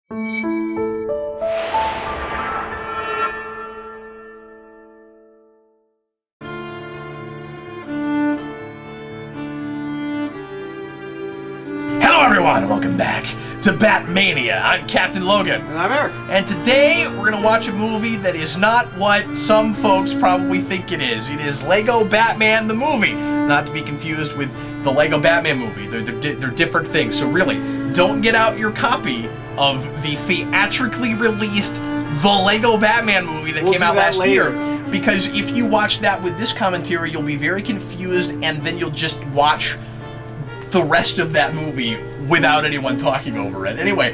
Hello everyone, and welcome back to Batmania. I'm Captain Logan. And I'm Eric. And today, we're going to watch a movie that is not what some folks probably think it is. It is Lego Batman the movie. Not to be confused with the Lego Batman movie. They're different things. So really, don't get out your copy of the theatrically released The Lego Batman movie that came out last year. Because if you watch that with this commentary, you'll be very confused, and then you'll just watch the rest of that movie without anyone talking over it. Anyway,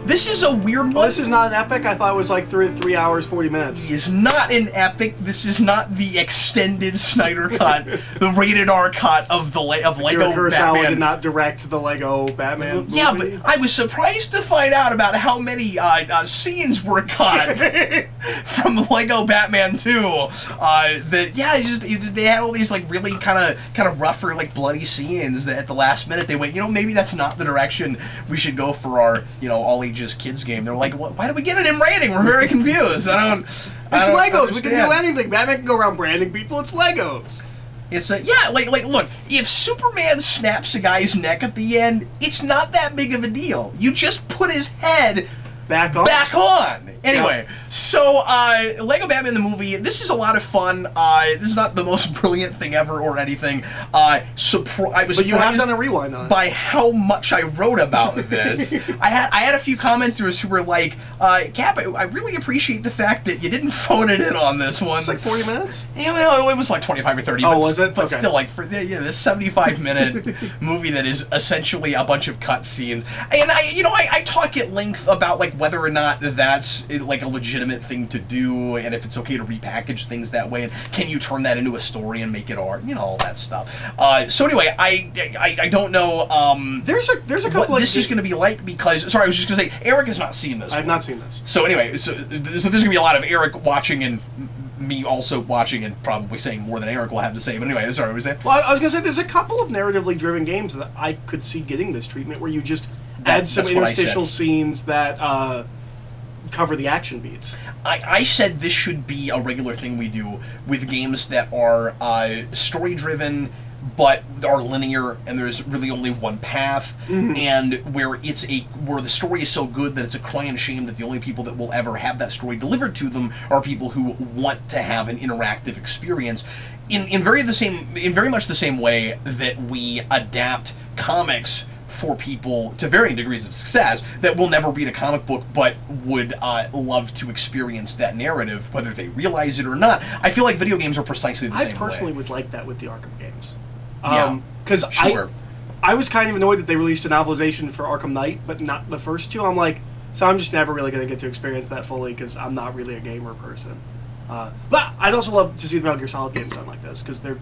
this is a weird one. Oh, this is not an epic? I thought it was like 3 hours, 40 minutes. It is not an epic. This is not the extended Snyder cut, the rated R cut of Lego Batman. Did not direct the Lego Batman movie. Yeah, but I was surprised to find out about how many scenes were cut from Lego Batman 2. They had all these like really kind of rougher, like bloody scenes that at the last minute they went, maybe that's not the direction we should go for our, all ages kids game. They're like, why do we get an M rating? We're very confused. It's Legos. We can do anything. Batman can go around branding people. It's Legos. It's look, if Superman snaps a guy's neck at the end, it's not that big of a deal. You just put his head back on. Anyway, so Lego Batman the movie, this is a lot of fun. This is not the most brilliant thing ever or anything. I was surprised, but you have done a rewind on it, by how much I wrote about this. I had a few commenters who were like, Cap, I really appreciate the fact that you didn't phone it in on this one. It's like 40 minutes? It was like 25 or 30. Oh, was it? But okay. Still, like, for this 75-minute movie that is essentially a bunch of cutscenes. And I talk at length about like whether or not that's like a legitimate thing to do, and if it's okay to repackage things that way, and can you turn that into a story and make it art, all that stuff. So anyway, I don't know. There's a couple. What this is going to be like, because I was just going to say Eric has not seen this. I've not seen this. So anyway, so there's going to be a lot of Eric watching and me also watching and probably saying more than Eric will have to say. But anyway, sorry, what was that? Well, I was going to say there's a couple of narratively driven games that I could see getting this treatment, where you just add some interstitial scenes that cover the action beats. I said this should be a regular thing we do with games that are story-driven, but are linear, and there's really only one path, and where the story is so good that it's a crying shame that the only people that will ever have that story delivered to them are people who want to have an interactive experience. In very much the same way that we adapt comics for people to varying degrees of success that will never read a comic book but would love to experience that narrative, whether they realize it or not. I feel like video games are precisely the same way. I personally would like that with the Arkham games. Because sure. I was kind of annoyed that they released a novelization for Arkham Knight, but not the first two. I'm like, so I'm just never really going to get to experience that fully because I'm not really a gamer person. But I'd also love to see the Metal Gear Solid games done like this, because they're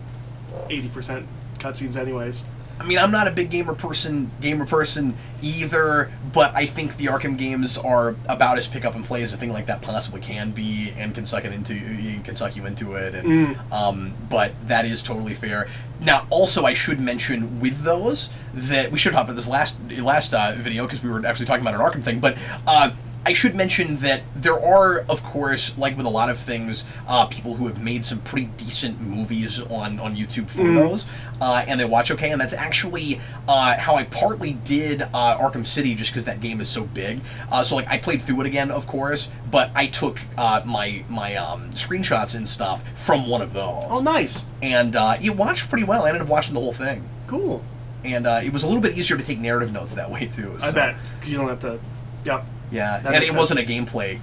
80% cutscenes anyways. I mean, I'm not a big gamer person either, but I think the Arkham games are about as pick up and play as a thing like that possibly can be, and can suck you into it. And but that is totally fair. Now, also, I should mention with those that we should hop at this last video because we were actually talking about an Arkham thing, but. I should mention that there are, of course, like with a lot of things, people who have made some pretty decent movies on YouTube for those, and they watch okay, and that's actually how I partly did Arkham City, just because that game is so big. So like I played through it again, of course, but I took my screenshots and stuff from one of those. Oh, nice. And it watched pretty well. I ended up watching the whole thing. Cool. And it was a little bit easier to take narrative notes that way, too. So. I bet, because you don't have to... Yep. Yeah, and it wasn't a gameplay,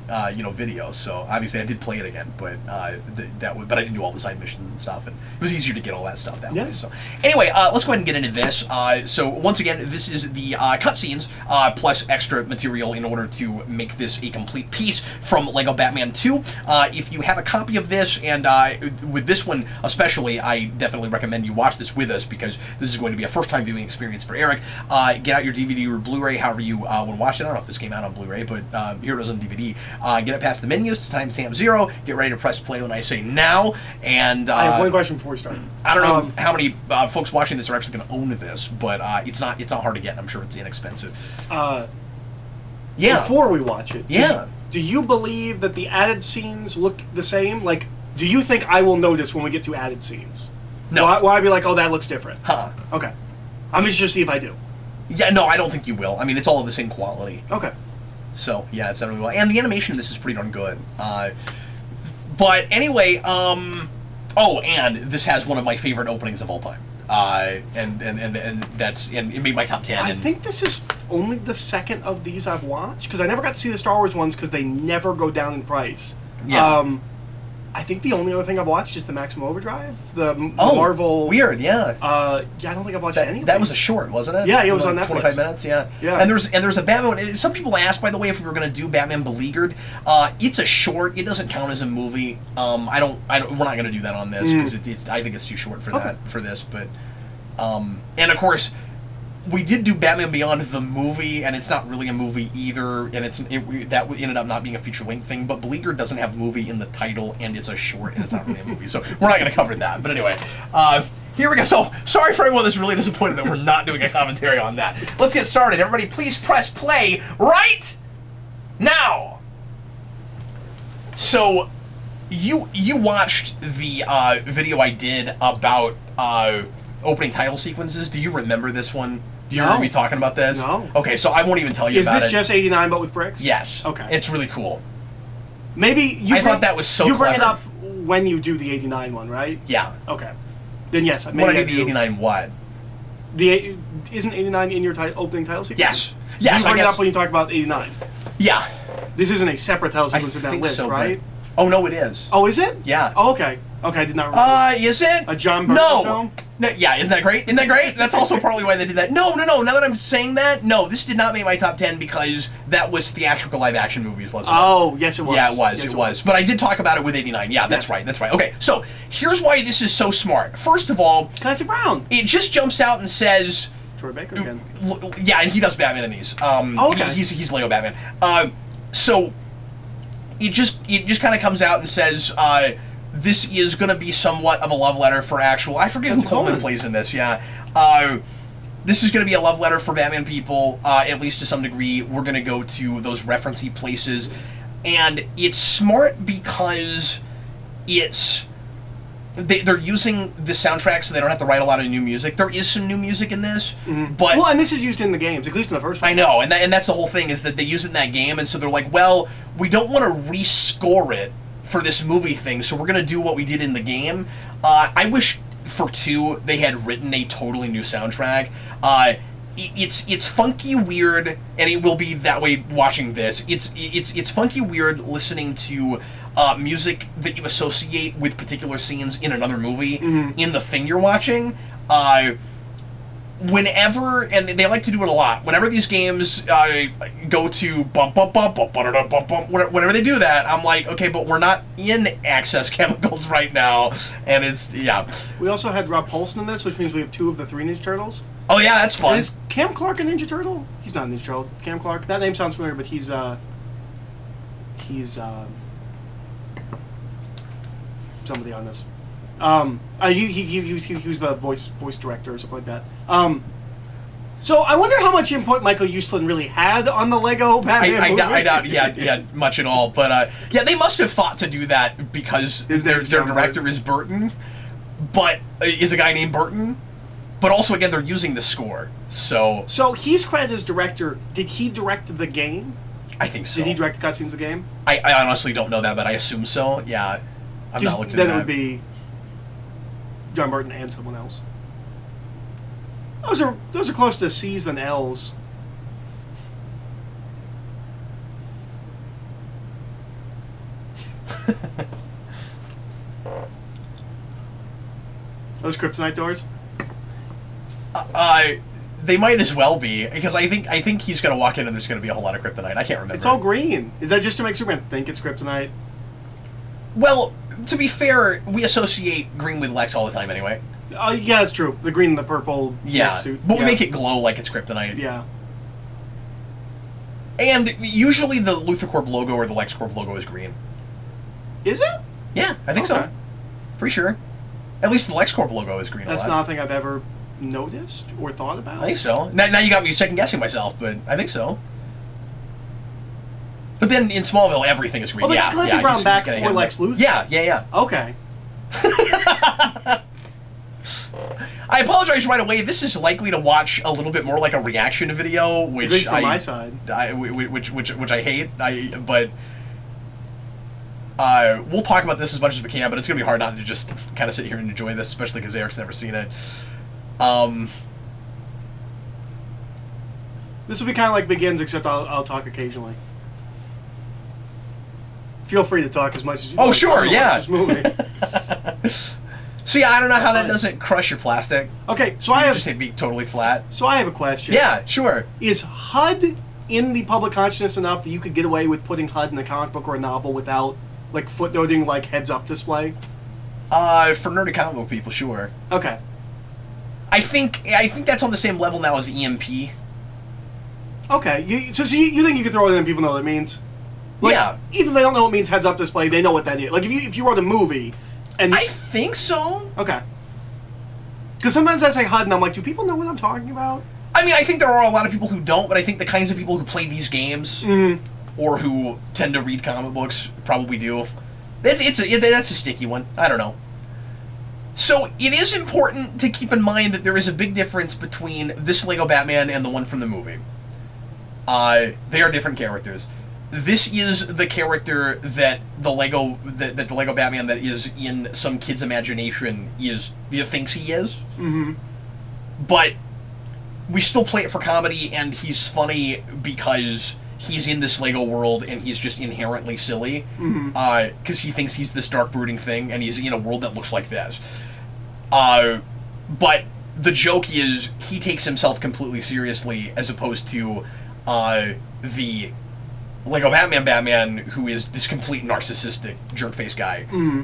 video. So obviously I did play it again, but but I didn't do all the side missions and stuff, and it was easier to get all that stuff that way. So anyway, let's go ahead and get into this. So once again, this is the cutscenes plus extra material in order to make this a complete piece from Lego Batman 2. If you have a copy of this, and with this one especially, I definitely recommend you watch this with us because this is going to be a first-time viewing experience for Eric. Get out your DVD or Blu-ray, however you would watch it. I don't know if this came out on Blu-ray, but here it is on DVD. Get it past the menus to timestamp 0. Get ready to press play when I say now. And I have one question before we start. I don't know how many folks watching this are actually going to own this, but it's not hard to get. I'm sure it's inexpensive. Yeah. before we watch it. Yeah. Do you believe that the added scenes look the same? Like, do you think I will notice when we get to added scenes? No. Will I be like, oh, that looks different? Huh. Okay. I'm just to see if I do. Yeah, no, I don't think you will. I mean, it's all of the same quality. Okay. So, yeah, it's done really well. And the animation in this is pretty darn good. But anyway, oh, and this has one of my favorite openings of all time. And it made my top 10. I think this is only the second of these I've watched, because I never got to see the Star Wars ones because they never go down in price. Yeah. I think the only other thing I've watched is the Maximum Overdrive, the Marvel. Weird, yeah. Yeah, I don't think I've watched any of that was a short, wasn't it? Yeah, it was on Netflix. 25 minutes, yeah. Yeah. And there's a Batman. Some people asked, by the way, if we were going to do Batman Beleaguered. It's a short. It doesn't count as a movie. We're not going to do that on this because I think it's too short for that for this. But and of course, we did do Batman Beyond the movie, and it's not really a movie either, and that ended up not being a feature-length thing, but Beleaguered doesn't have movie in the title, and it's a short, and it's not really a movie, so we're not going to cover that. But anyway, here we go. So, sorry for everyone that's really disappointed that we're not doing a commentary on that. Let's get started. Everybody, please press play right now! So, you watched the video I did about opening title sequences. Do you remember this one? Do you remember me talking about this? No. Okay, so I won't even tell you about it. Is this just 89 but with bricks? Yes. Okay. It's really cool. Maybe I thought that was so you clever. bring it up when you do the 89 one, right? Yeah. Okay. Then yes, maybe When I do the 89 what? Isn't 89 in your opening title sequence? Yes. Yes, You bring I it guess. up when you talk about 89. Yeah. This isn't a separate title I sequence in that think list, so, right? but- Oh, no, it is. Oh, is it? Yeah. Oh, okay. Okay, I did not remember. Is it? A John Byrne film? No, yeah, isn't that great? Isn't that great? That's also probably why they did that. No. Now that I'm saying that, no, this did not make my top 10 because that was theatrical live-action movies, wasn't it? Oh, yes, it was. Yeah, it was. Yes, it was. But I did talk about it with 89. Yeah, that's right. That's right. Okay, so here's why this is so smart. First of all, Clancy Brown. it just jumps out and says, Troy Baker again. yeah, and he does Batman in these. Okay. He's Lego Batman. So it just kind of comes out and says, this is going to be somewhat of a love letter for actual... I forget who Coleman plays in this, yeah. This is going to be a love letter for Batman people, at least to some degree. We're going to go to those reference-y places. And it's smart because it's... They're using the soundtrack so they don't have to write a lot of new music. There is some new music in this, but... Well, and this is used in the games, at least in the first one. I know, and that's the whole thing, is that they use it in that game, and so they're like, well, we don't want to rescore it for this movie thing, so we're going to do what we did in the game. I wish for 2 they had written a totally new soundtrack. It's funky weird, and it will be that way watching this. It's funky weird listening to music that you associate with particular scenes in another movie in the thing you're watching. Whenever, and they like to do it a lot, whenever these games go to bump, bump, bump, bump, bump, bump, bump, whenever they do that, I'm like, okay, but we're not in Access Chemicals right now, and it's, yeah. We also had Rob Paulson in this, which means we have 2 of the 3 Ninja Turtles. Oh yeah, that's fun. Is Cam Clark a Ninja Turtle? He's not a Ninja Turtle. Cam Clark, that name sounds familiar, but he's somebody on this. He was the voice director or something like that. So I wonder how much input Michael Uslan really had on the Lego Batman movie. I doubt he had much at all. But yeah, they must have thought to do that because their director is Burton, but is a guy named Burton. But also, again, they're using the score. So he's credited as director. Did he direct the game? I think so. Did he direct the cutscenes of the game? I honestly don't know that, but I assume so. Yeah, I'm not looking at that. Then it would be John Burton and someone else. Those are close to C's than L's. Those kryptonite doors? They might as well be, because I think he's gonna walk in and there's gonna be a whole lot of kryptonite. I can't remember. It's all green. Is that just to make Superman think it's kryptonite? Well, to be fair, we associate green with Lex all the time anyway. Yeah, that's true. The green and the purple yeah, suit. But we make it glow like it's kryptonite. Yeah. And usually the Luthor Corp logo or the Lex Corp logo is green. Is it? Yeah, I think so. Pretty sure. At least the Lex Corp logo is green. That's not a thing I've ever noticed or thought about. I think so. Now you got me second guessing myself, but I think so. But then in Smallville, everything is green. Oh, they got Clancy Brown back for Lex Luthor? Yeah. Okay. I apologize right away. This is likely to watch a little bit more like a reaction video, which from my side. Which I hate. But we'll talk about this as much as we can. But it's gonna be hard not to just kind of sit here and enjoy this, especially because Eric's never seen it. This will be kind of like Begins, except I'll talk occasionally. Feel free to talk as much as you want. Oh, sure, yeah. This movie. See, I don't know how that doesn't crush your plastic. Okay, so I have just be totally flat. So I have a question. Yeah, sure. Is HUD in the public consciousness enough that you could get away with putting HUD in a comic book or a novel without like footnoting like heads-up display? For nerdy comic book people, sure. Okay. I think that's on the same level now as EMP. Okay, so you think you could throw it in and people know what it means? Like, yeah. Even if they don't know what it means heads-up display, they know what that is. Like if you wrote a movie, and I think so. Okay. Because sometimes I say HUD and I'm like, do people know what I'm talking about? I mean, I think there are a lot of people who don't, but I think the kinds of people who play these games or who tend to read comic books probably do. That's a sticky one. I don't know. So it is important to keep in mind that there is a big difference between this Lego Batman and the one from the movie. They are different characters. This is the character that the Lego Batman that is in some kid's imagination thinks he is. Mm-hmm. But we still play it for comedy, and he's funny because he's in this Lego world and he's just inherently silly. Because he thinks he's this dark brooding thing, and he's in a world that looks like this. But the joke is he takes himself completely seriously, as opposed to the Lego Batman, who is this complete narcissistic jerk-face guy. Mm-hmm.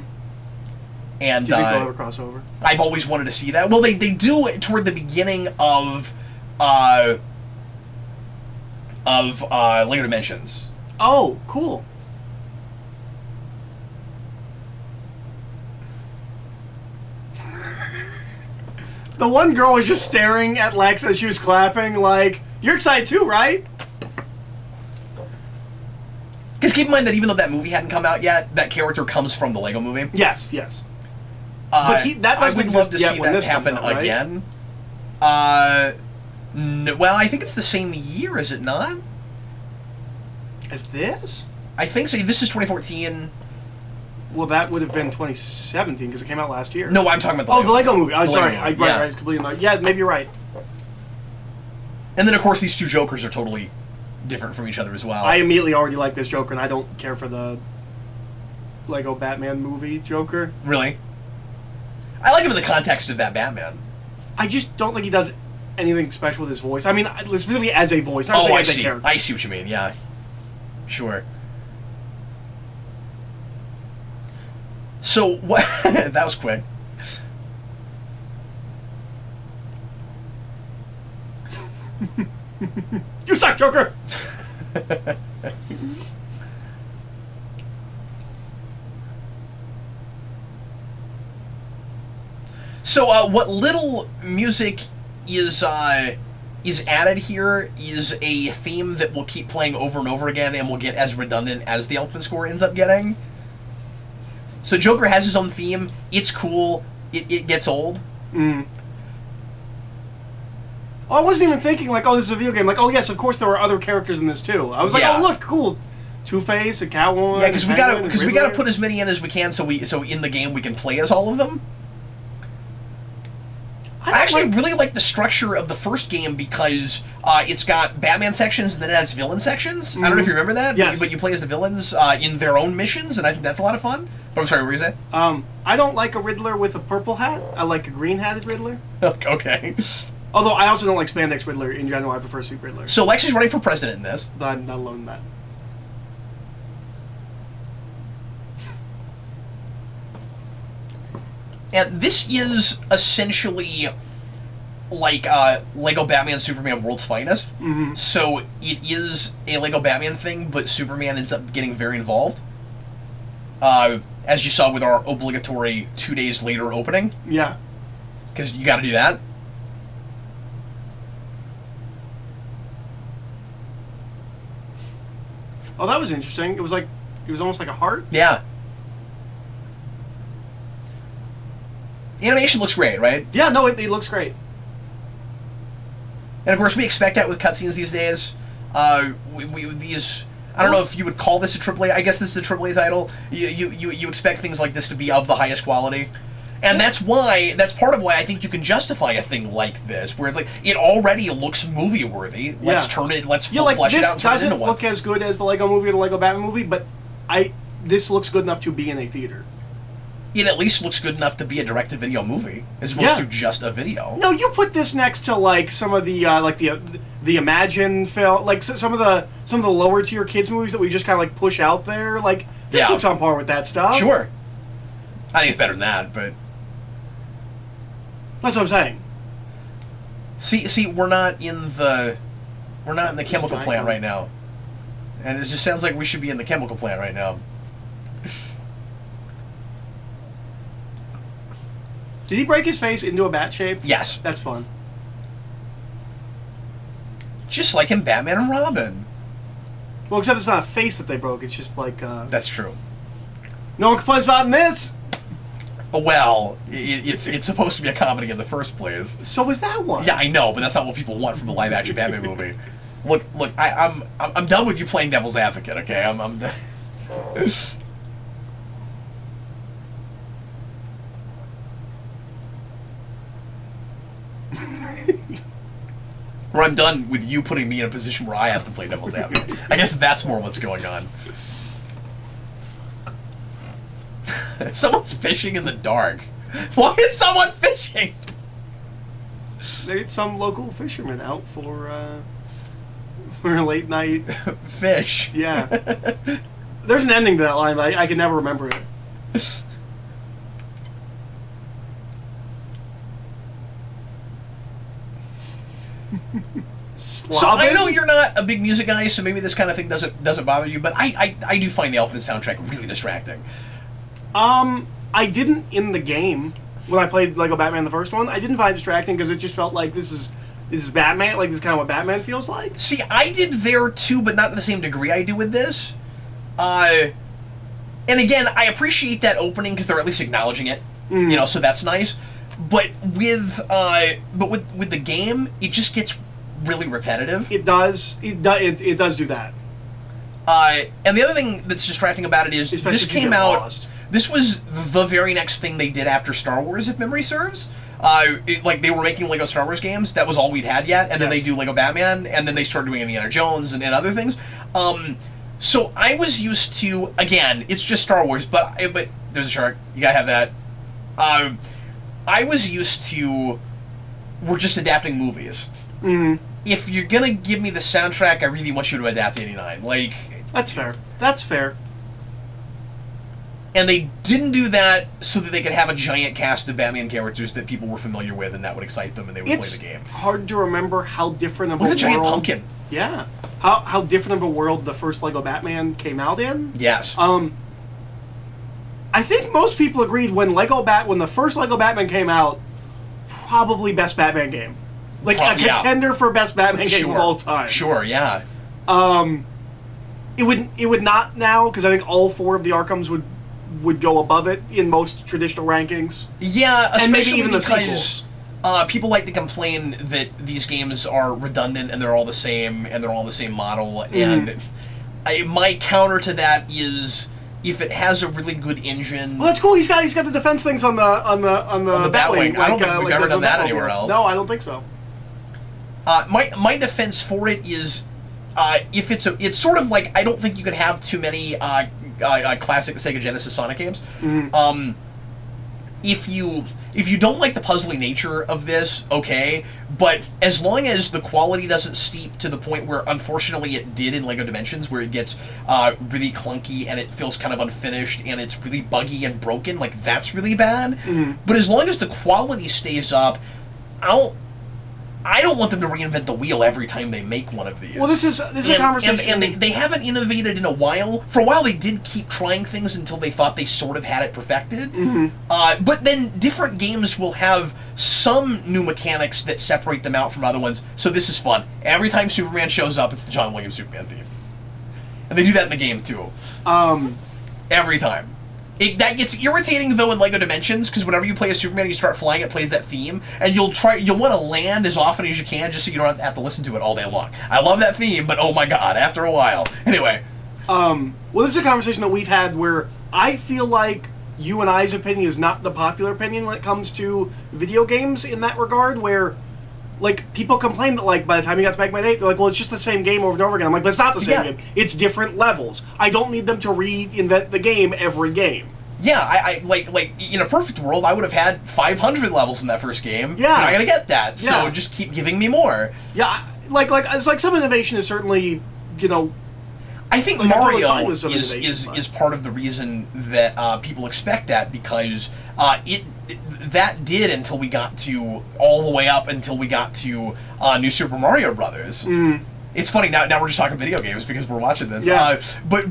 And do you think they'll ever cross over? I've always wanted to see that. Well, they do it toward the beginning of Lego Dimensions. Oh, cool. The one girl was just staring at Lex as she was clapping, like, you're excited too, right? Because keep in mind that even though that movie hadn't come out yet, that character comes from the Lego movie. Yes. But that doesn't I would love to exist see yet when that this happen comes out, right? again. No, well, I think it's the same year, is it not? As this? I think so. This is 2014. Well, that would have been 2017 because it came out last year. No, I'm talking about the Lego movie. Oh, the sorry. Lego movie. Right, it's completely. Yeah, maybe you're right. And then, of course, these two Jokers are totally different from each other as well. I immediately already like this Joker, and I don't care for the Lego Batman movie Joker. Really? I like him in the context of that Batman. I just don't think he does anything special with his voice. I mean, specifically as a voice, not I as see. a character. I see what you mean, yeah. Sure. So, what... that was quick. You suck, Joker! So, what little music is added here is a theme that will keep playing over and over again and will get as redundant as the Elfman score ends up getting. So Joker has his own theme. It's cool. It gets old. Oh, I wasn't even thinking, like, oh, this is a video game. Like, oh, yes, of course there were other characters in this, too. I was like, oh, look, cool. Two-Face, and Catwoman. Yeah, because we gotta put as many in as we can, so in the game we can play as all of them. I actually really like the structure of the first game because it's got Batman sections and then it has villain sections. Mm-hmm. I don't know if you remember that, yes. But you play as the villains in their own missions, and I think that's a lot of fun. But I'm sorry, what were you saying? I don't like a Riddler with a purple hat. I like a green-hatted Riddler. Okay. Although I also don't like spandex Riddler in general. I prefer suit Riddler. So Lex is running for president in this. I'm not alone in that. And this is essentially like Lego Batman Superman World's Finest. Mm-hmm. So it is a Lego Batman thing, but Superman ends up getting very involved. As you saw with our obligatory 2 days later opening. Yeah. Because you got to do that. Oh, that was interesting. It was almost like a heart. Yeah. The animation looks great, right? Yeah, no, it looks great. And of course, we expect that with cutscenes these days. These, I don't know if you would call this a AAA. I guess this is a AAA title. You expect things like this to be of the highest quality, and that's part of why I think you can justify a thing like this, where it's like it already looks movie worthy. Let's turn it. Let's flesh it out and turn it into one. This doesn't look as good as the Lego Movie or the Lego Batman movie, but this looks good enough to be in a theater. It at least looks good enough to be a direct-to-video movie, as opposed to just a video. No, you put this next to like some of the the Imagine film, like some of the lower tier kids movies that we just kind of like push out there. Like this looks on par with that stuff. Sure, I think it's better than that, but that's what I'm saying. See, we're not in the chemical plant right now, and it just sounds like we should be in the chemical plant right now. Did he break his face into a bat shape? Yes. That's fun. Just like in Batman and Robin. Well, except it's not a face that they broke. It's just like... That's true. No one complains about this! Well, it's supposed to be a comedy in the first place. So was that one. Yeah, I know, but that's not what people want from the live-action Batman movie. Look, I'm done with you playing devil's advocate, okay? I'm done. Or I'm done with you putting me in a position where I have to play devil's advocate. I guess that's more what's going on. Someone's fishing in the dark. Why is someone fishing? There's some local fisherman out for a late night fish. Yeah. There's an ending to that line, but I can never remember it. So I know you're not a big music guy, so maybe this kind of thing doesn't bother you, but I do find the Elfman soundtrack really distracting. I didn't in the game when I played Lego Batman the first one. I didn't find it distracting because it just felt like this is Batman, like this is kind of what Batman feels like. See, I did there too, but not to the same degree I do with this. And again, I appreciate that opening because they're at least acknowledging it, so that's nice. But with the game, it just gets really repetitive. It does. It does do that. And the other thing that's distracting about it is especially this came out. Lost. This was the very next thing they did after Star Wars, if memory serves. Like they were making Lego Star Wars games. That was all we'd had yet, and then they do Lego Batman, and then they started doing Indiana Jones and other things. So I was used to, again, it's just Star Wars, but there's a shark. You gotta have that. I was used to, we're just adapting movies. Mm-hmm. If you're gonna give me the soundtrack, I really want you to adapt 89. Like, that's fair. That's fair. And they didn't do that so that they could have a giant cast of Batman characters that people were familiar with, and that would excite them, and they would play the game. It's hard to remember how different of a world... With a giant pumpkin. Yeah. How different of a world the first Lego Batman came out in. Yes. I think most people agreed when the first Lego Batman came out, probably best Batman game. Like a contender for best Batman game of all time. Sure, yeah. It would not now, because I think all four of the Arkhams would go above it in most traditional rankings. Yeah, especially and maybe even because people like to complain that these games are redundant and they're all the same and they're all the same model. And my counter to that is, if it has a really good engine. Well, that's cool. He's got the defense things on the Batwing. I don't think we've ever done that anywhere else. No, I don't think so. My defense for it is, if it's sort of like, I don't think you could have too many classic Sega Genesis Sonic games. Mm-hmm. If you don't like the puzzly nature of this, okay, but as long as the quality doesn't steep to the point where, unfortunately, it did in LEGO Dimensions, where it gets really clunky and it feels kind of unfinished and it's really buggy and broken, like, that's really bad. Mm-hmm. But as long as the quality stays up, I don't want them to reinvent the wheel every time they make one of these. Well, this is a conversation... And they haven't innovated in a while. For a while, they did keep trying things until they thought they sort of had it perfected. Mm-hmm. But then different games will have some new mechanics that separate them out from other ones. So this is fun. Every time Superman shows up, it's the John Williams Superman theme. And they do that in the game, too. Every time. That gets irritating, though, in LEGO Dimensions, because whenever you play a Superman and you start flying, it plays that theme, and you'll want to land as often as you can just so you don't have to listen to it all day long. I love that theme, but oh my god, after a while. Anyway. Well, this is a conversation that we've had where I feel like you and I's opinion is not the popular opinion when it comes to video games in that regard, where, like, people complain that, like, by the time you got to Batman 8, they're like, well, it's just the same game over and over again. I'm like, but it's not the same game. It's different levels. I don't need them to reinvent the game every game. Yeah, I like, in a perfect world, I would have had 500 levels in that first game. Yeah. You're not going to get that, so just keep giving me more. Yeah, like, it's like some innovation is certainly, you know... I think like, Mario is part of the reason that people expect that, because that did until we got to all the way up until we got to New Super Mario Brothers. It's funny now we're just talking video games because we're watching this. Yeah. But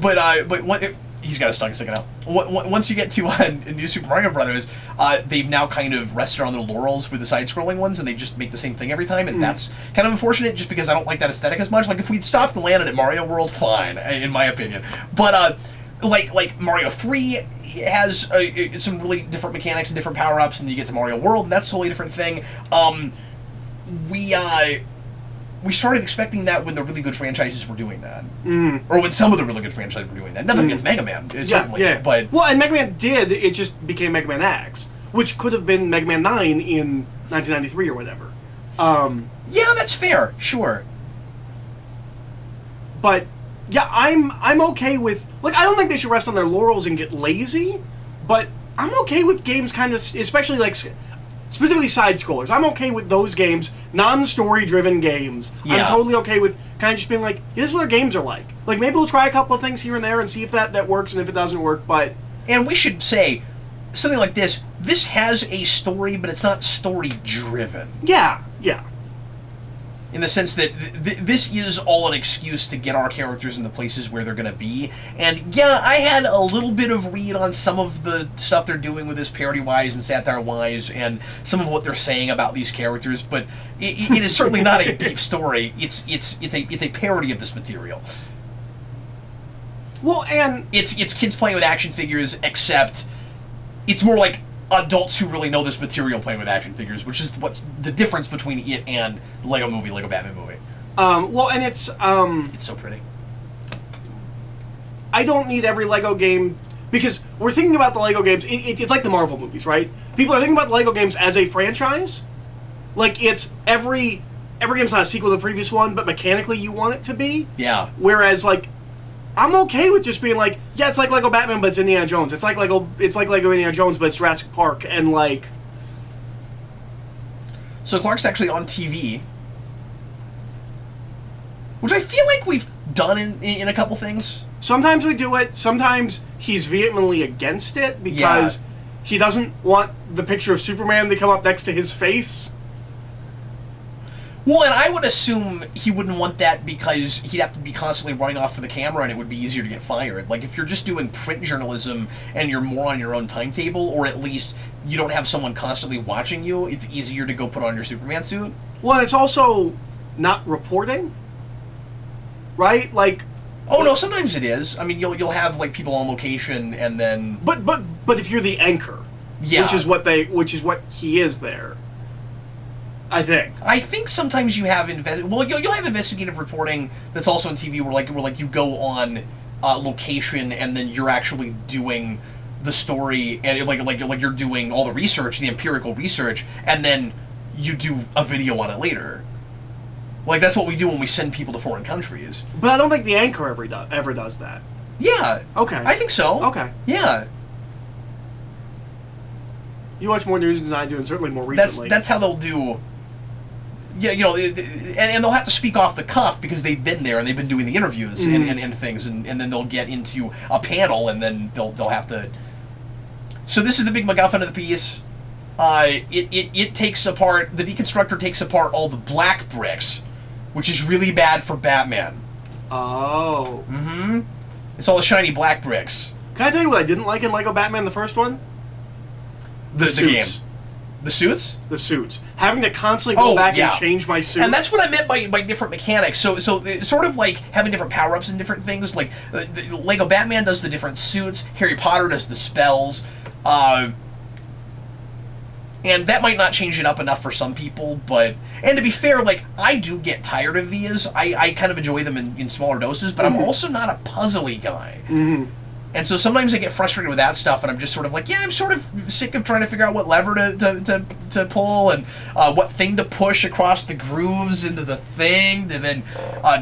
he's got his tongue sticking out. Once you get to New Super Mario Brothers, they've now kind of rested on their laurels with the side-scrolling ones, and they just make the same thing every time, and that's kind of unfortunate just because I don't like that aesthetic as much. Like, if we'd stopped and landed at Mario World, fine, in my opinion. But, like Mario 3 has some really different mechanics and different power-ups, and you get to Mario World, and that's a totally different thing. We started expecting that when the really good franchises were doing that. Or when some of the really good franchises were doing that. Nothing against Mega Man, certainly. Yeah. But well, and Mega Man did, it just became Mega Man X, which could have been Mega Man 9 in 1993 or whatever. Yeah, that's fair, sure. But, yeah, I'm okay with... Like, I don't think they should rest on their laurels and get lazy, but I'm okay with games kind of... Especially, like... Specifically side-scrollers. I'm okay with those games, non-story-driven games. Yeah. I'm totally okay with kind of just being like, this is what our games are like. Like, maybe we'll try a couple of things here and there and see if that works, and if it doesn't work, but... And we should say, something like this has a story, but it's not story-driven. Yeah. In the sense that this is all an excuse to get our characters in the places where they're going to be. And yeah, I had a little bit of read on some of the stuff they're doing with this parody-wise and satire-wise, and some of what they're saying about these characters, but it is certainly not a deep story. It's a parody of this material. Well, and... It's kids playing with action figures, except it's more like adults who really know this material playing with action figures, which is what's the difference between it and the Lego movie, Lego Batman movie. Well, and it's so pretty. I don't need every Lego game, because we're thinking about the Lego games, it's like the Marvel movies, right? People are thinking about the Lego games as a franchise. Like, it's every game's not a sequel to the previous one, but mechanically you want it to be. Yeah. Whereas, like, I'm okay with just being like, yeah, it's like Lego Batman, but it's Indiana Jones. It's like Lego Indiana Jones, but it's Jurassic Park, and like... So Clark's actually on TV, which I feel like we've done in a couple things. Sometimes we do it. Sometimes he's vehemently against it because he doesn't want the picture of Superman to come up next to his face. Well, and I would assume he wouldn't want that because he'd have to be constantly running off for the camera and it would be easier to get fired. Like, if you're just doing print journalism and you're more on your own timetable, or at least you don't have someone constantly watching you, it's easier to go put on your Superman suit. Well, it's also not reporting, right? Like... Oh, no, sometimes it is. I mean, you'll have, like, people on location and then... But if you're the anchor, which is what he is there... I think sometimes you have you'll have investigative reporting that's also on TV where you go on location and then you're actually doing the story and like you're doing all the research, the empirical research, and then you do a video on it later. Like, that's what we do when we send people to foreign countries. But I don't think the anchor ever does that. Yeah. Okay. I think so. Okay. Yeah. You watch more news than I do, and certainly more recently. That's how they'll do. Yeah, you know, and they'll have to speak off the cuff because they've been there and they've been doing the interviews and things, and then they'll get into a panel and then they'll have to. So this is the big MacGuffin of the piece. It takes apart, the Deconstructor takes apart all the black bricks, which is really bad for Batman. Oh. Mm-hmm. It's all the shiny black bricks. Can I tell you what I didn't like in Lego Batman, the first one? The game. The suits? The suits. Having to constantly go back and change my suit. And that's what I meant by different mechanics. So it's sort of like having different power-ups and different things. Like, Lego Batman does the different suits. Harry Potter does the spells. And that might not change it up enough for some people, but... And to be fair, like, I do get tired of these. I kind of enjoy them in smaller doses, but I'm also not a puzzly guy. Mm-hmm. And so sometimes I get frustrated with that stuff, and I'm just sort of like, yeah, I'm sort of sick of trying to figure out what lever to pull and what thing to push across the grooves into the thing to then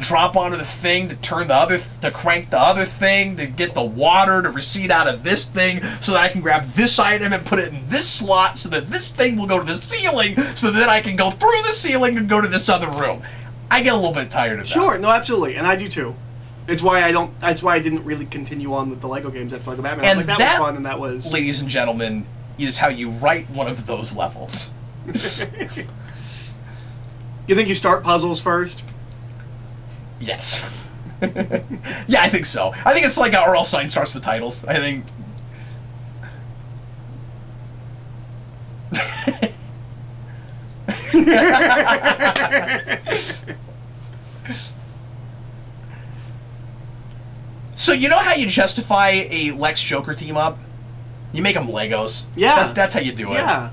drop onto the thing to turn to crank the other thing to get the water to recede out of this thing so that I can grab this item and put it in this slot so that this thing will go to the ceiling so that I can go through the ceiling and go to this other room. I get a little bit tired of that. Sure, no, absolutely, and I do too. It's why I didn't really continue on with the Lego games after Lego Batman. I was like, that was fun, and that was... ladies and gentlemen, is how you write one of those levels. You think you start puzzles first? Yes. Yeah, I think so. I think it's like R.L. Stein starts with titles. I think... So you know how you justify a Lex Joker team up? You make them Legos. Yeah. That's how you do it. Yeah.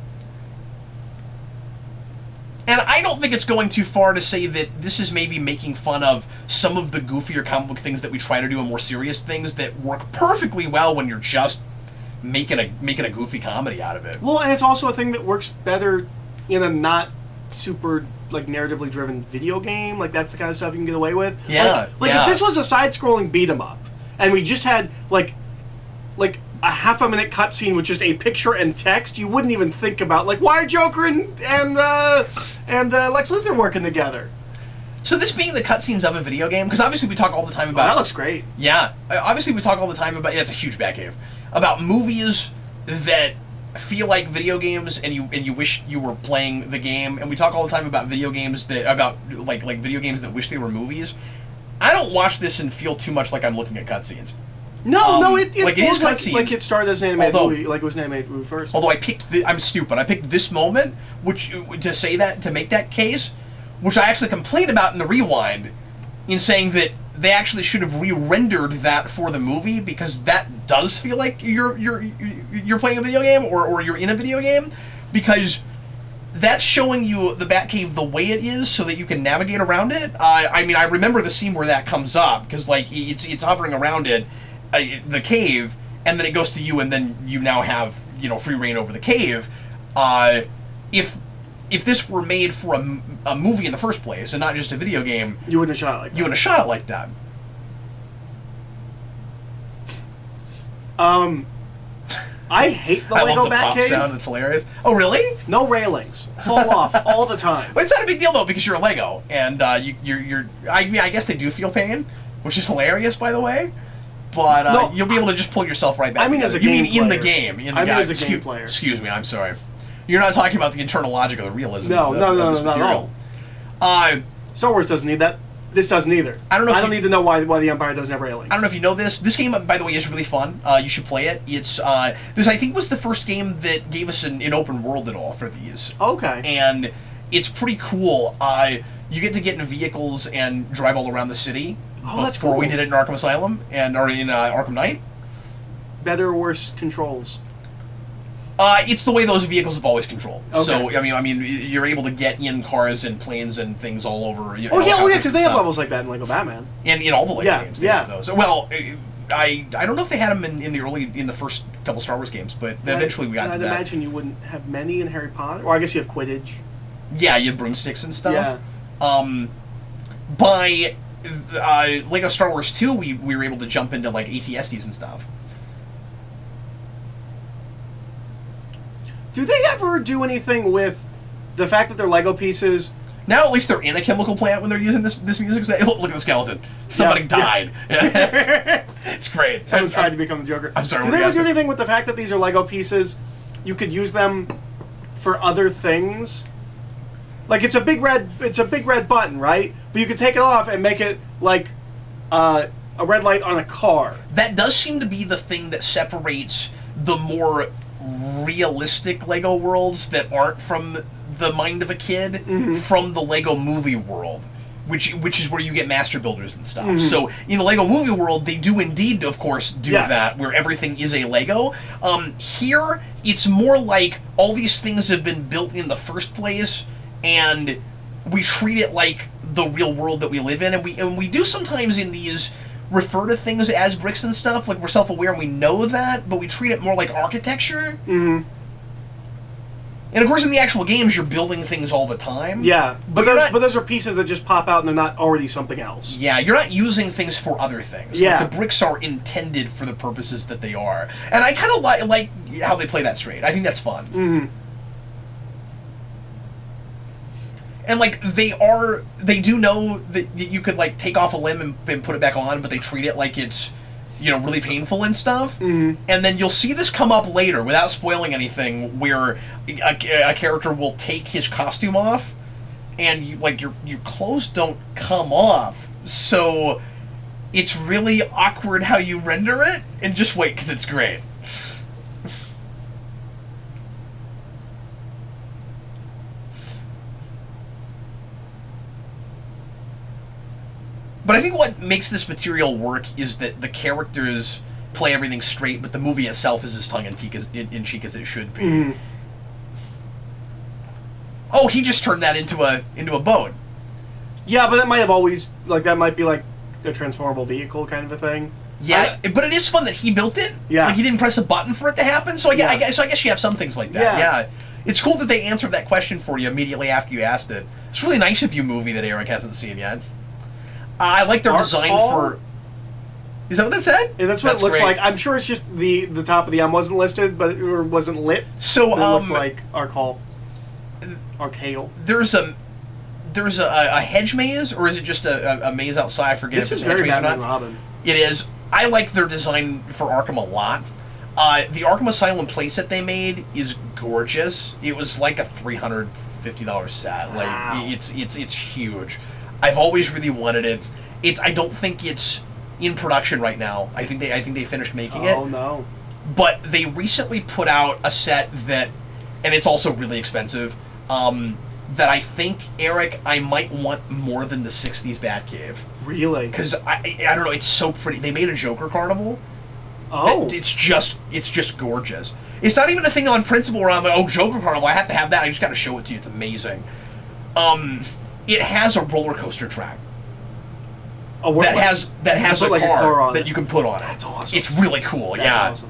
And I don't think it's going too far to say that this is maybe making fun of some of the goofier comic book things that we try to do and more serious things that work perfectly well when you're just making a goofy comedy out of it. Well, and it's also a thing that works better in a not super like narratively driven video game. Like that's the kind of stuff you can get away with. Yeah. Like if this was a side-scrolling beat 'em up, and we just had like a half-a-minute cutscene with just a picture and text, you wouldn't even think about like why are Joker and Lex Luthor working together. So this being the cutscenes of a video game, because obviously we talk all the time about... Oh, that looks great. Yeah. Obviously we talk all the time about... Yeah, it's a huge Batcave. About movies that feel like video games and you wish you were playing the game, and we talk all the time about video games that... About, like video games that wish they were movies. I don't watch this and feel too much like I'm looking at cutscenes. No, it like it is cutscenes. Like it started as an animated movie, like it was an animated movie first. Although I'm stupid. I picked this moment, to make that case, which I actually complained about in the rewind, in saying that they actually should have re-rendered that for the movie, because that does feel like you're playing a video game or you're in a video game, because that's showing you the Batcave the way it is so that you can navigate around it. I mean, I remember the scene where that comes up, because like it's hovering around it, the cave, and then it goes to you, and then you now have free reign over the cave. If this were made for a movie in the first place and not just a video game, you wouldn't have shot it like that. You wouldn't have shot it like that. I hate the I Lego love the pop Batcave. sound. It's hilarious. Oh, really? No railings. Fall off all the time. But it's not a big deal though, because you're a Lego, and you're. I mean, I guess they do feel pain, which is hilarious, by the way. But No, you'll be able to just pull yourself right back. I mean, together. as a game in the player. game. In the I mean, game. as a game player. Excuse me. I'm sorry. You're not talking about the internal logic or the realism. No, of this not at material. all. Star Wars doesn't need that. This doesn't either. I don't need to know why the Empire doesn't have railings. I don't know if you know this. This game, by the way, is really fun. You should play it. It's this, I think, was the first game that gave us an open world at all for these. Okay. And it's pretty cool. You get to get in vehicles and drive all around the city. Oh, that's before cool. we did it in Arkham Asylum or in Arkham Knight. Better or worse controls? It's the way those vehicles have always controlled. Okay. So I mean, you're able to get in cars and planes and things all over. Oh yeah, because they have levels like that in Lego Batman. And in all the Lego games, they yeah. have those. Well, I don't know if they had them in the first couple Star Wars games, but eventually we got to I'd that. imagine you wouldn't have many in Harry Potter, or I guess you have Quidditch. Yeah, you have broomsticks and stuff. Yeah. By Lego Star Wars 2, we were able to jump into like AT-STs and stuff. Do they ever do anything with the fact that they're Lego pieces? Now at least they're in a chemical plant when they're using this music. So look at the skeleton. Somebody died. Yeah. It's great. Someone tried to become the Joker. I'm sorry. Do they ever do anything with the fact that these are Lego pieces? You could use them for other things. Like it's a big red button, right? But you could take it off and make it like a red light on a car. That does seem to be the thing that separates the more realistic Lego worlds that aren't from the mind of a kid from the Lego movie world, which is where you get master builders and stuff. So in the Lego movie world, they do indeed, of course, do that, where everything is a Lego. Here, it's more like all these things have been built in the first place, and we treat it like the real world that we live in, and we do sometimes in these refer to things as bricks and stuff, like we're self-aware and we know that, but we treat it more like architecture. And of course, in the actual games, you're building things all the time. Yeah, but those are pieces that just pop out and they're not already something else. Yeah, you're not using things for other things. Yeah. Like, the bricks are intended for the purposes that they are. And I kind of like how they play that straight. I think that's fun. And, like, they do know that you could, like, take off a limb and put it back on, but they treat it like it's, you know, really painful and stuff. And then you'll see this come up later, without spoiling anything, where a character will take his costume off, and your clothes don't come off. So it's really awkward how you render it, and just wait, because it's great. But I think what makes this material work is that the characters play everything straight, but the movie itself is as tongue-in-cheek as it should be. Oh, he just turned that into a boat. Yeah, but that might have always, like, that might be like a transformable vehicle kind of a thing. Yeah, but it is fun that he built it. Yeah. Like, he didn't press a button for it to happen, so I guess you have some things like that. Yeah. It's cool that they answered that question for you immediately after you asked it. It's really nice of you, movie that Eric hasn't seen yet. I like their design for... Is that what that said? Yeah, that's what it looks like. I'm sure it's just the top of the M wasn't listed, or wasn't lit. So, it looked like Arcale. There's a hedge maze, or is it just a maze outside? I forget if it's a hedge maze or not. Robin. It is. I like their design for Arkham a lot. The Arkham Asylum playset they made is gorgeous. It was like a $350 set. Like, wow. It's huge. I've always really wanted it. I don't think it's in production right now. I think they finished making it. Oh no. But they recently put out a set that, and it's also really expensive, that I think, Eric, I might want more than the 60s Batcave. Really? Because I don't know, it's so pretty. They made a Joker Carnival. Oh. It's just gorgeous. It's not even a thing on principle where I'm like, oh, Joker Carnival, I have to have that. I just got to show it to you. It's amazing. It has a roller coaster track. That has a car that you can put on it. That's awesome. It's really cool. That's awesome.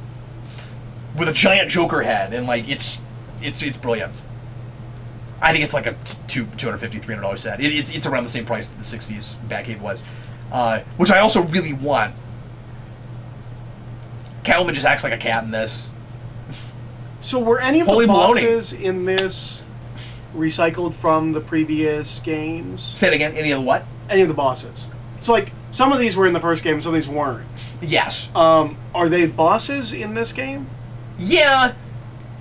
With a giant Joker head, and like it's brilliant. I think it's like a $250-$300 set. It's around the same price that the 60s Batcave was, which I also really want. Catwoman just acts like a cat in this. So were any of the bosses in this recycled from the previous games? Say it again. Any of the what? Any of the bosses. So, like, some of these were in the first game, some of these weren't. Yes. Are they bosses in this game? Yeah.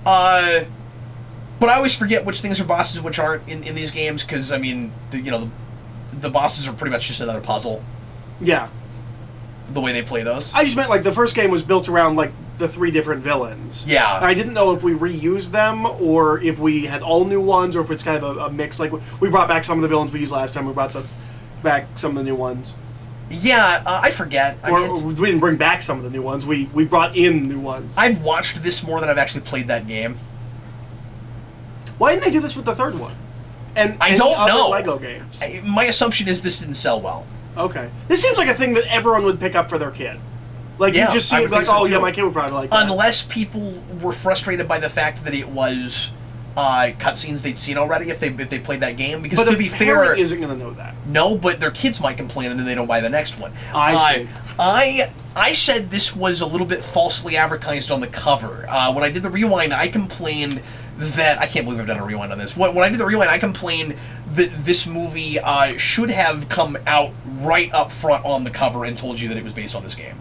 But I always forget which things are bosses and which aren't in these games, because, I mean, the bosses are pretty much just another puzzle. Yeah. The way they play those. I just meant, like, the first game was built around, like, the 3 different villains. Yeah. And I didn't know if we reused them, or if we had all new ones, or if it's kind of a mix. Like, we brought back some of the villains we used last time, we brought back some of the new ones. Yeah, I forget. Or we didn't bring back some of the new ones, we brought in new ones. I've watched this more than I've actually played that game. Why didn't they do this with the third one? And I don't know. Lego games. My assumption is this didn't sell well. Okay. This seems like a thing that everyone would pick up for their kid. Like, you just see it like, oh, yeah, my kid would probably like that. Unless people were frustrated by the fact that it was cutscenes they'd seen already if they played that game. Because to be fair... But a parent isn't going to know that. No, but their kids might complain and then they don't buy the next one. I see. I said this was a little bit falsely advertised on the cover. When I did the rewind, I complained that... I can't believe I've done a rewind on this. When I did the rewind, I complained that this movie should have come out right up front on the cover and told you that it was based on this game.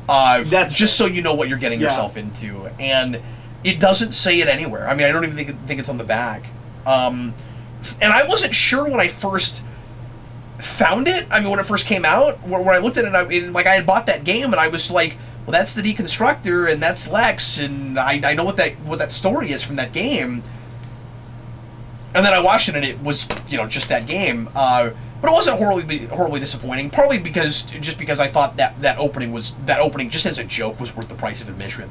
That's just so you know what you're getting yourself into. And it doesn't say it anywhere. I mean, I don't even think it's on the back. And I wasn't sure when I first found it. I mean, when it first came out, where I looked at it, I had bought that game, and I was like, well, that's the Deconstructor, and that's Lex, and I know what that story is from that game. And then I watched it, and it was, just that game. But it wasn't horribly disappointing. Partly because I thought that opening just as a joke was worth the price of admission.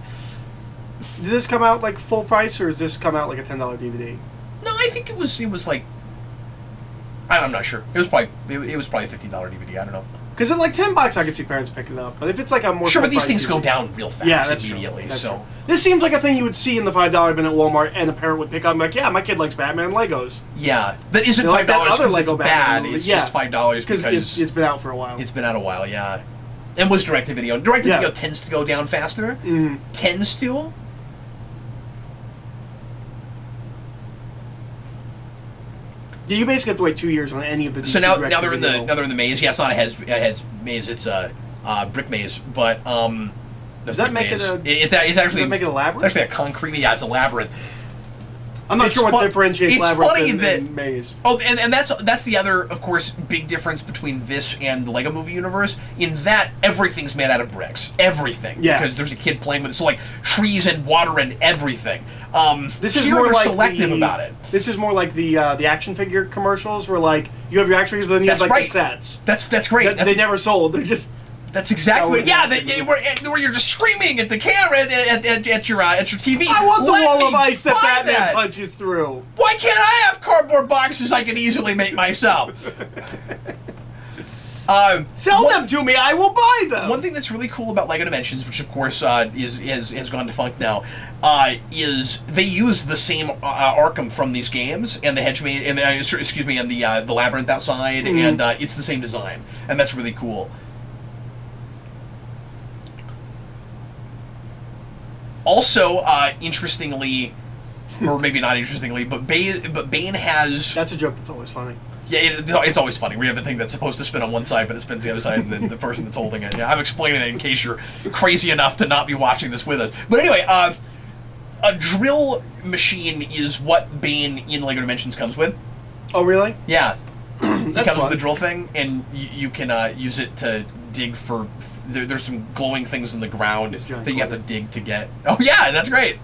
Did this come out like full price, or does this come out like a $10 DVD? No, I think it was like, I'm not sure. It was probably a $15 DVD. I don't know. Because at like $10, I could see parents picking it up. But if it's like a more sure, but these things go down real fast that's immediately. True. That's so true. This seems like a thing you would see in the $5 bin at Walmart, and a parent would pick up and be like, yeah, my kid likes Batman Legos. Yeah, that isn't $5 because it's bad. It's just $5 because it's been out for a while. It's been out a while, yeah. And was direct-to-video. Direct-to-video tends to go down faster. Mm-hmm. Tends to. Yeah, you basically have to wait 2 years on any of the DC So now they're in the maze. Yeah, it's not a heads maze. It's a brick maze. But does that make maze. It's actually does that make it a labyrinth? It's actually a concrete. Yeah, it's a labyrinth. I'm not sure what differentiates labyrinth and maze. Oh, and that's the other, of course, big difference between this and the Lego Movie universe. In that, everything's made out of bricks. Everything. Yeah. Because there's a kid playing with it. So, like, trees and water and everything. This is more like selective about it. This is more like the action figure commercials where, like, you have your action figures, but then you have, like, the sets. That's great. They never sold. They're just... That's exactly where you're just screaming at the camera at your TV. I want the wall of ice that Batman punches through. Why can't I have cardboard boxes I can easily make myself? Sell them to me, I will buy them. One thing that's really cool about LEGO Dimensions, which of course has gone defunct now, is they use the same Arkham from these games and the hedge maze, and the labyrinth outside, and it's the same design, and that's really cool. Also, interestingly, or maybe not interestingly, but Bane has... That's a joke that's always funny. Yeah, it's always funny. We have a thing that's supposed to spin on one side, but it spins the other side, and then the person that's holding it. Yeah, I'm explaining it in case you're crazy enough to not be watching this with us. But anyway, a drill machine is what Bane in LEGO Dimensions comes with. Oh, really? Yeah. It comes fun. with a drill thing, and you can use it to dig for... There's some glowing things in the ground that you have to dig to get... Oh, yeah, that's great.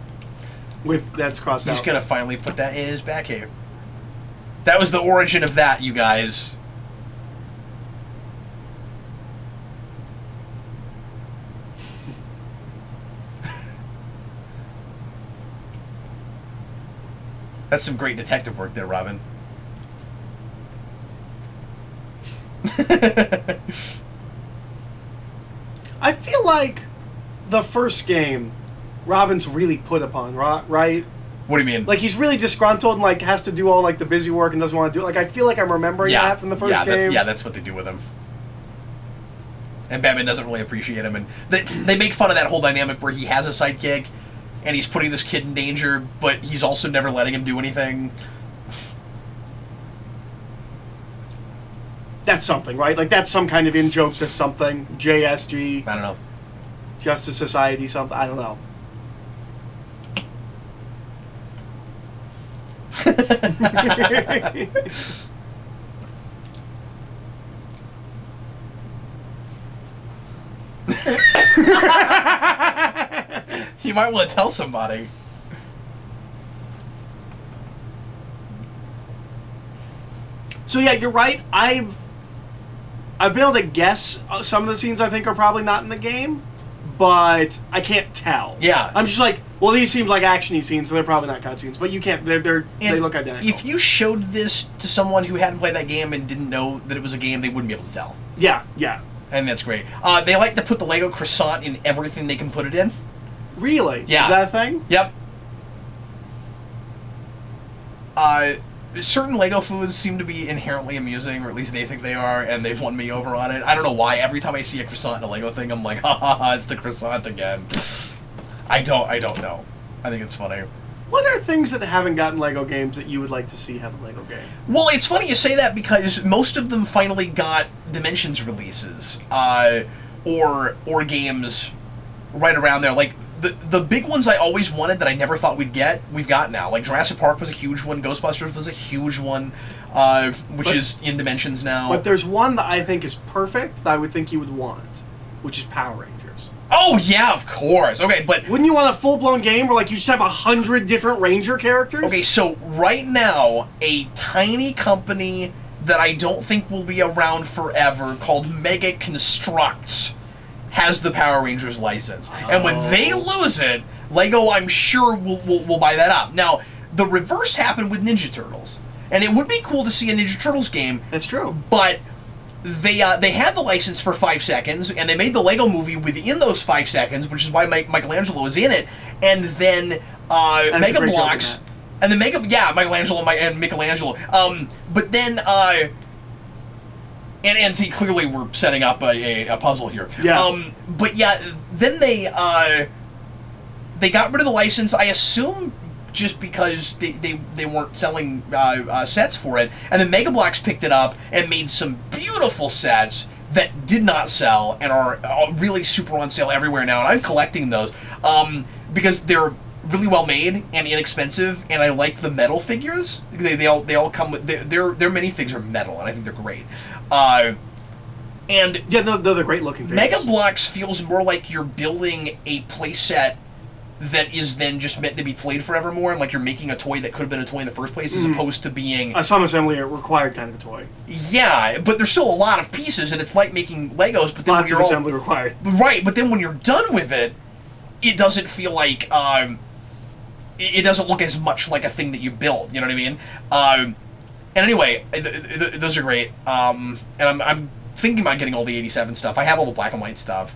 That's crossed out. He's going to finally put that in his back here. That was the origin of that, you guys. That's some great detective work there, Robin. I feel like the first game, Robin's really put upon, right? What do you mean? Like, he's really disgruntled and, like, has to do all, like, the busy work and doesn't want to do it. Like, I feel like I'm remembering that from the first game. That's what they do with him. And Batman doesn't really appreciate him. And they make fun of that whole dynamic where he has a sidekick and he's putting this kid in danger, but he's also never letting him do anything. That's something, right? Like, that's some kind of in-joke to something. JSG. I don't know. Justice Society, something. I don't know. You might want to tell somebody. So yeah, you're right. I've been able to guess some of the scenes I think are probably not in the game, but I can't tell. Yeah. I'm just like, well, these seem like action-y scenes, so they're probably not cutscenes. But you can't. They look identical. If you showed this to someone who hadn't played that game and didn't know that it was a game, they wouldn't be able to tell. Yeah, yeah. And that's great. They like to put the Lego croissant in everything they can put it in. Really? Yeah. Is that a thing? Yep. Certain Lego foods seem to be inherently amusing, or at least they think they are, and they've won me over on it. I don't know why. Every time I see a croissant in a Lego thing, I'm like, ha ha ha, it's the croissant again. I don't know. I think it's funny. What are things that haven't gotten Lego games that you would like to see have a Lego game? Well, it's funny you say that because most of them finally got Dimensions releases, or games right around there. Like, the big ones I always wanted that I never thought we'd get, we've got now. Like, Jurassic Park was a huge one, Ghostbusters was a huge one, which is in Dimensions now. But there's one that I think is perfect that I would think you would want, which is Power Rangers. Oh yeah, of course. Okay, but wouldn't you want a full-blown game where like you just have 100 different Ranger characters? okay, so right now, a tiny company that I don't think will be around forever called Mega Constructs has the Power Rangers license. And when they lose it, Lego, I'm sure, will buy that up. Now, the reverse happened with Ninja Turtles. And it would be cool to see a Ninja Turtles game. That's true. But they had the license for 5 seconds, and they made the Lego movie within those 5 seconds, which is why Michelangelo is in it. And then Mega Bloks... And then Michelangelo and Michelangelo. But then... And see, clearly we're setting up a puzzle here. Yeah. But yeah, then they got rid of the license, I assume just because they weren't selling sets for it. And then Mega Bloks picked it up and made some beautiful sets that did not sell and are really super on sale everywhere now. And I'm collecting those because they're really well made and inexpensive, and I like the metal figures. They all come with their minifigs are metal, and I think they're great. And yeah, they're great looking figures. Mega Bloks feels more like you're building a playset that is then just meant to be played forevermore, and like you're making a toy that could have been a toy in the first place, as opposed to being a some assembly required kind of a toy. Yeah, but there's still a lot of pieces, and it's like making Legos. But then lots of assembly required. Right, but then when you're done with it, it doesn't feel like it doesn't look as much like a thing that you built. You know what I mean? And anyway, those are great. And I'm thinking about getting all the '87 stuff. I have all the black and white stuff.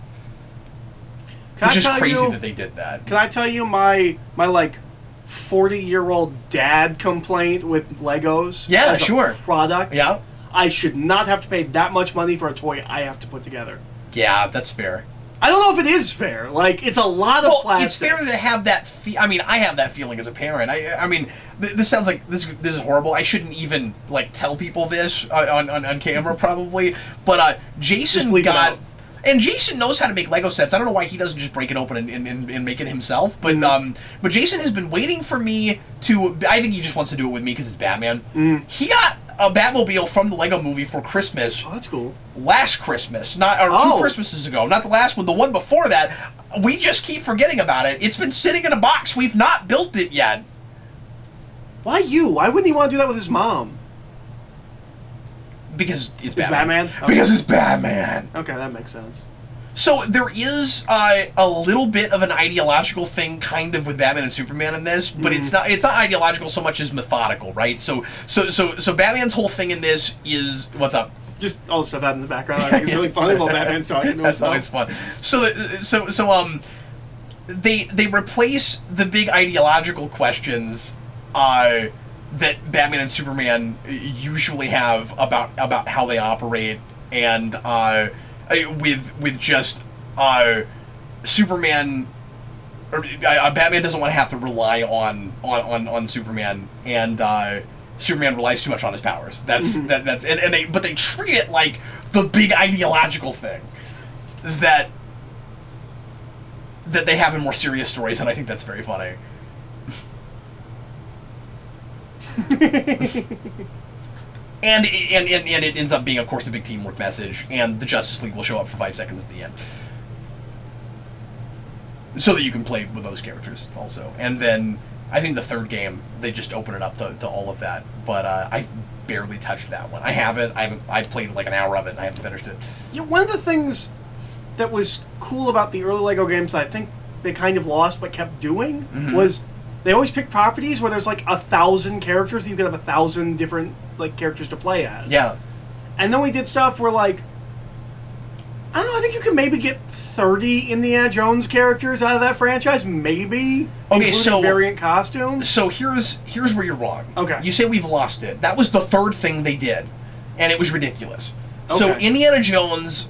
It's just crazy that they did that. Can I tell you my like 40-year-old dad complaint with Legos? Yeah, as sure. A product. Yeah. I should not have to pay that much money for a toy I have to put together. Yeah, that's fair. I don't know if it is fair. Like, it's a lot of plastic. It's fair to have that. I mean, I have that feeling as a parent. I mean, this sounds like this is horrible. I shouldn't even like tell people this on camera probably. But Jason got. And Jason knows how to make Lego sets. I don't know why he doesn't just break it open and make it himself. But but Jason has been waiting for me to... I think he just wants to do it with me because it's Batman. He got a Batmobile from the Lego movie for Christmas. Oh, that's cool. Last Christmas. 2 Christmases ago. Not the last one, the one before that. We just keep forgetting about it. It's been sitting in a box. We've not built it yet. Why you? Why wouldn't he want to do that with his mom? Because it's Batman. Okay. Because it's Batman. Okay, that makes sense. So there is a little bit of an ideological thing, kind of, with Batman and Superman in this, but it's not ideological so much as methodical, right? So Batman's whole thing in this is what's up. Just all the stuff out in the background. I think it's really funny while Batman's talking to himself. That's always fun. So they replace the big ideological questions that Batman and Superman usually have about how they operate, and with just Superman, or Batman doesn't want to have to rely on Superman, and Superman relies too much on his powers. That's but they treat it like the big ideological thing that they have in more serious stories, and I think that's very funny. and it ends up being, of course, a big teamwork message, and the Justice League will show up for 5 seconds at the end, so that you can play with those characters also. And then I think the third game they just open it up to all of that. But I've barely touched that one. I haven't. I played like an hour of it, and I haven't finished it. Yeah, one of the things that was cool about the early Lego games that I think they kind of lost but kept doing was they always pick properties where there's like 1,000 characters, and you could have 1,000 different like characters to play as. Yeah. And then we did stuff where like, I don't know, I think you can maybe get 30 Indiana Jones characters out of that franchise, maybe. Okay, so variant costumes. So here's where you're wrong. Okay. You say we've lost it. That was the third thing they did, and it was ridiculous. Okay. So Indiana Jones,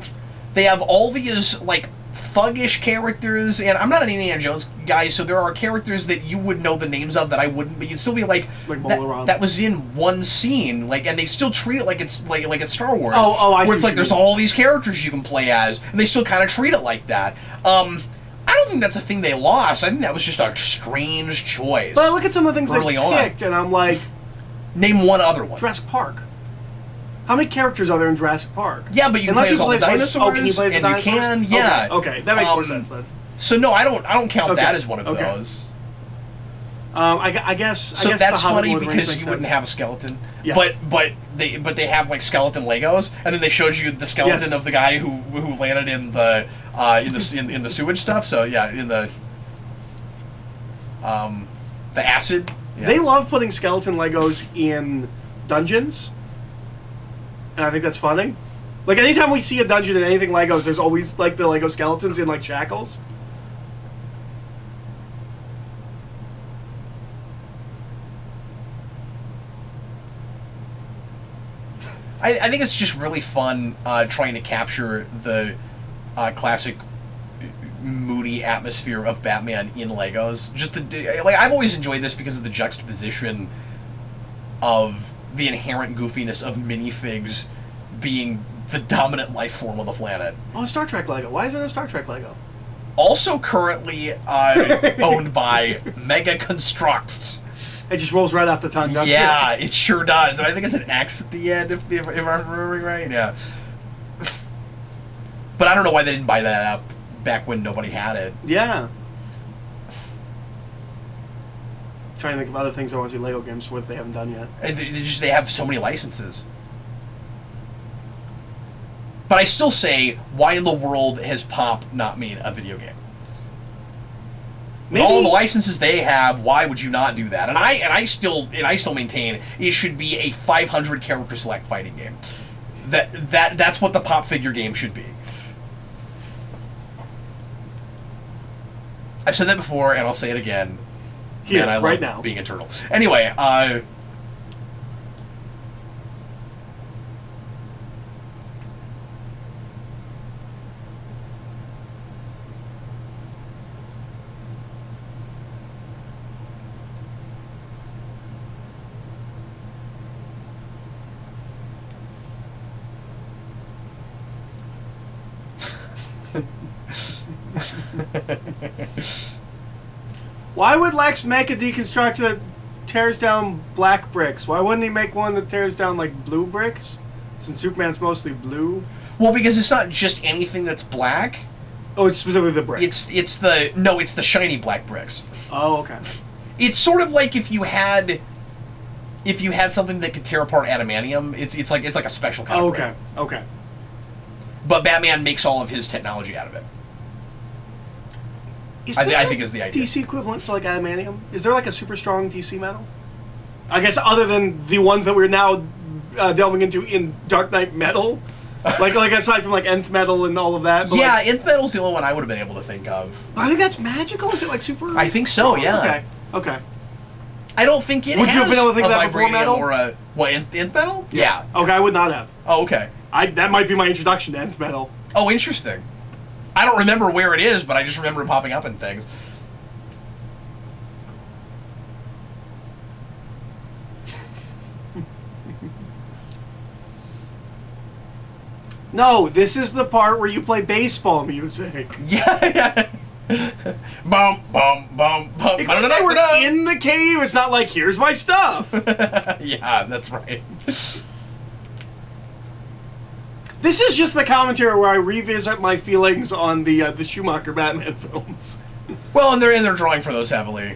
they have all these like thuggish characters, and I'm not an Indiana Jones guy, so there are characters that you would know the names of that I wouldn't, but you'd still be like that was in one scene, like, and they still treat it like it's like it's Star Wars. I see. Where it's like there's all these characters you can play as, and they still kind of treat it like that. I don't think that's a thing they lost. I think that was just a strange choice. But I look at some of the things they picked, and I'm like, name one other one. Jurassic Park. How many characters are there in Jurassic Park? Yeah, but you can play as all the dinosaurs, can you play as the and you dinosaurs? can, yeah. Okay, that makes more sense then. So no, I don't count that as one of Okay. those. I guess. So I guess that's the Hobbit funny Lord of the Rings because makes you wouldn't sense. have a skeleton. Yeah. But they have like skeleton Legos, and then they showed you the skeleton Yes. of the guy who landed in the sewage stuff. So yeah, in the acid. Yeah. They love putting skeleton Legos in dungeons, and I think that's funny. Like anytime we see a dungeon in anything Legos, there's always like the Lego skeletons in like shackles. I think it's just really fun trying to capture the classic moody atmosphere of Batman in Legos. Just I've always enjoyed this because of the juxtaposition of the inherent goofiness of minifigs being the dominant life form on the planet. Oh, a Star Trek Lego. Why is there a Star Trek Lego? Also currently owned by Mega Constructs. It just rolls right off the tongue, doesn't Yeah, it? it sure does. And I think it's an X at the end, if I'm remembering right. Yeah. But I don't know why they didn't buy that up back when nobody had it. Yeah. Trying to think of other things I want to see Lego games with they haven't done yet. They have so many licenses. But I still say, why in the world has Pop not made a video game? With all the licenses they have, why would you not do that? And I still maintain it should be a 500 character select fighting game. That's what the Pop figure game should be. I've said that before, and I'll say it again. Here, Man, I right love now. being a turtle. Anyway, Why would Lex make a deconstructor that tears down black bricks? Why wouldn't he make one that tears down like blue bricks? Since Superman's mostly blue. well, because it's not just anything that's black. Oh, it's specifically the brick. It's the shiny black bricks. Oh, okay. It's sort of like if you had something that could tear apart adamantium. It's like a special kind Oh, of brick. okay. Okay. But Batman makes all of his technology out of it. I think is the idea. DC equivalent to like adamantium? Is there like a super strong DC metal? I guess other than the ones that we're now delving into in Dark Knight Metal, like aside from like Nth Metal and all of that. But Yeah, like, Nth Metal's the only one I would have been able to think of. I think that's magical. Is it like super? I think so. Yeah. Okay. Okay. I don't think it Would you has have been able to think a that before vibranium Metal? or a what Nth Metal? Yeah. Okay, I would not have. Oh, okay. That might be my introduction to Nth Metal. Oh, interesting. I don't remember where it is, but I just remember it popping up in things. No, this is the part where you play baseball music. Yeah. Bum bum bum bum. Because they were in the cave. It's not like here's my stuff. Yeah, that's right. This is just the commentary where I revisit my feelings on the Schumacher Batman films. Well, and they're drawing for those heavily.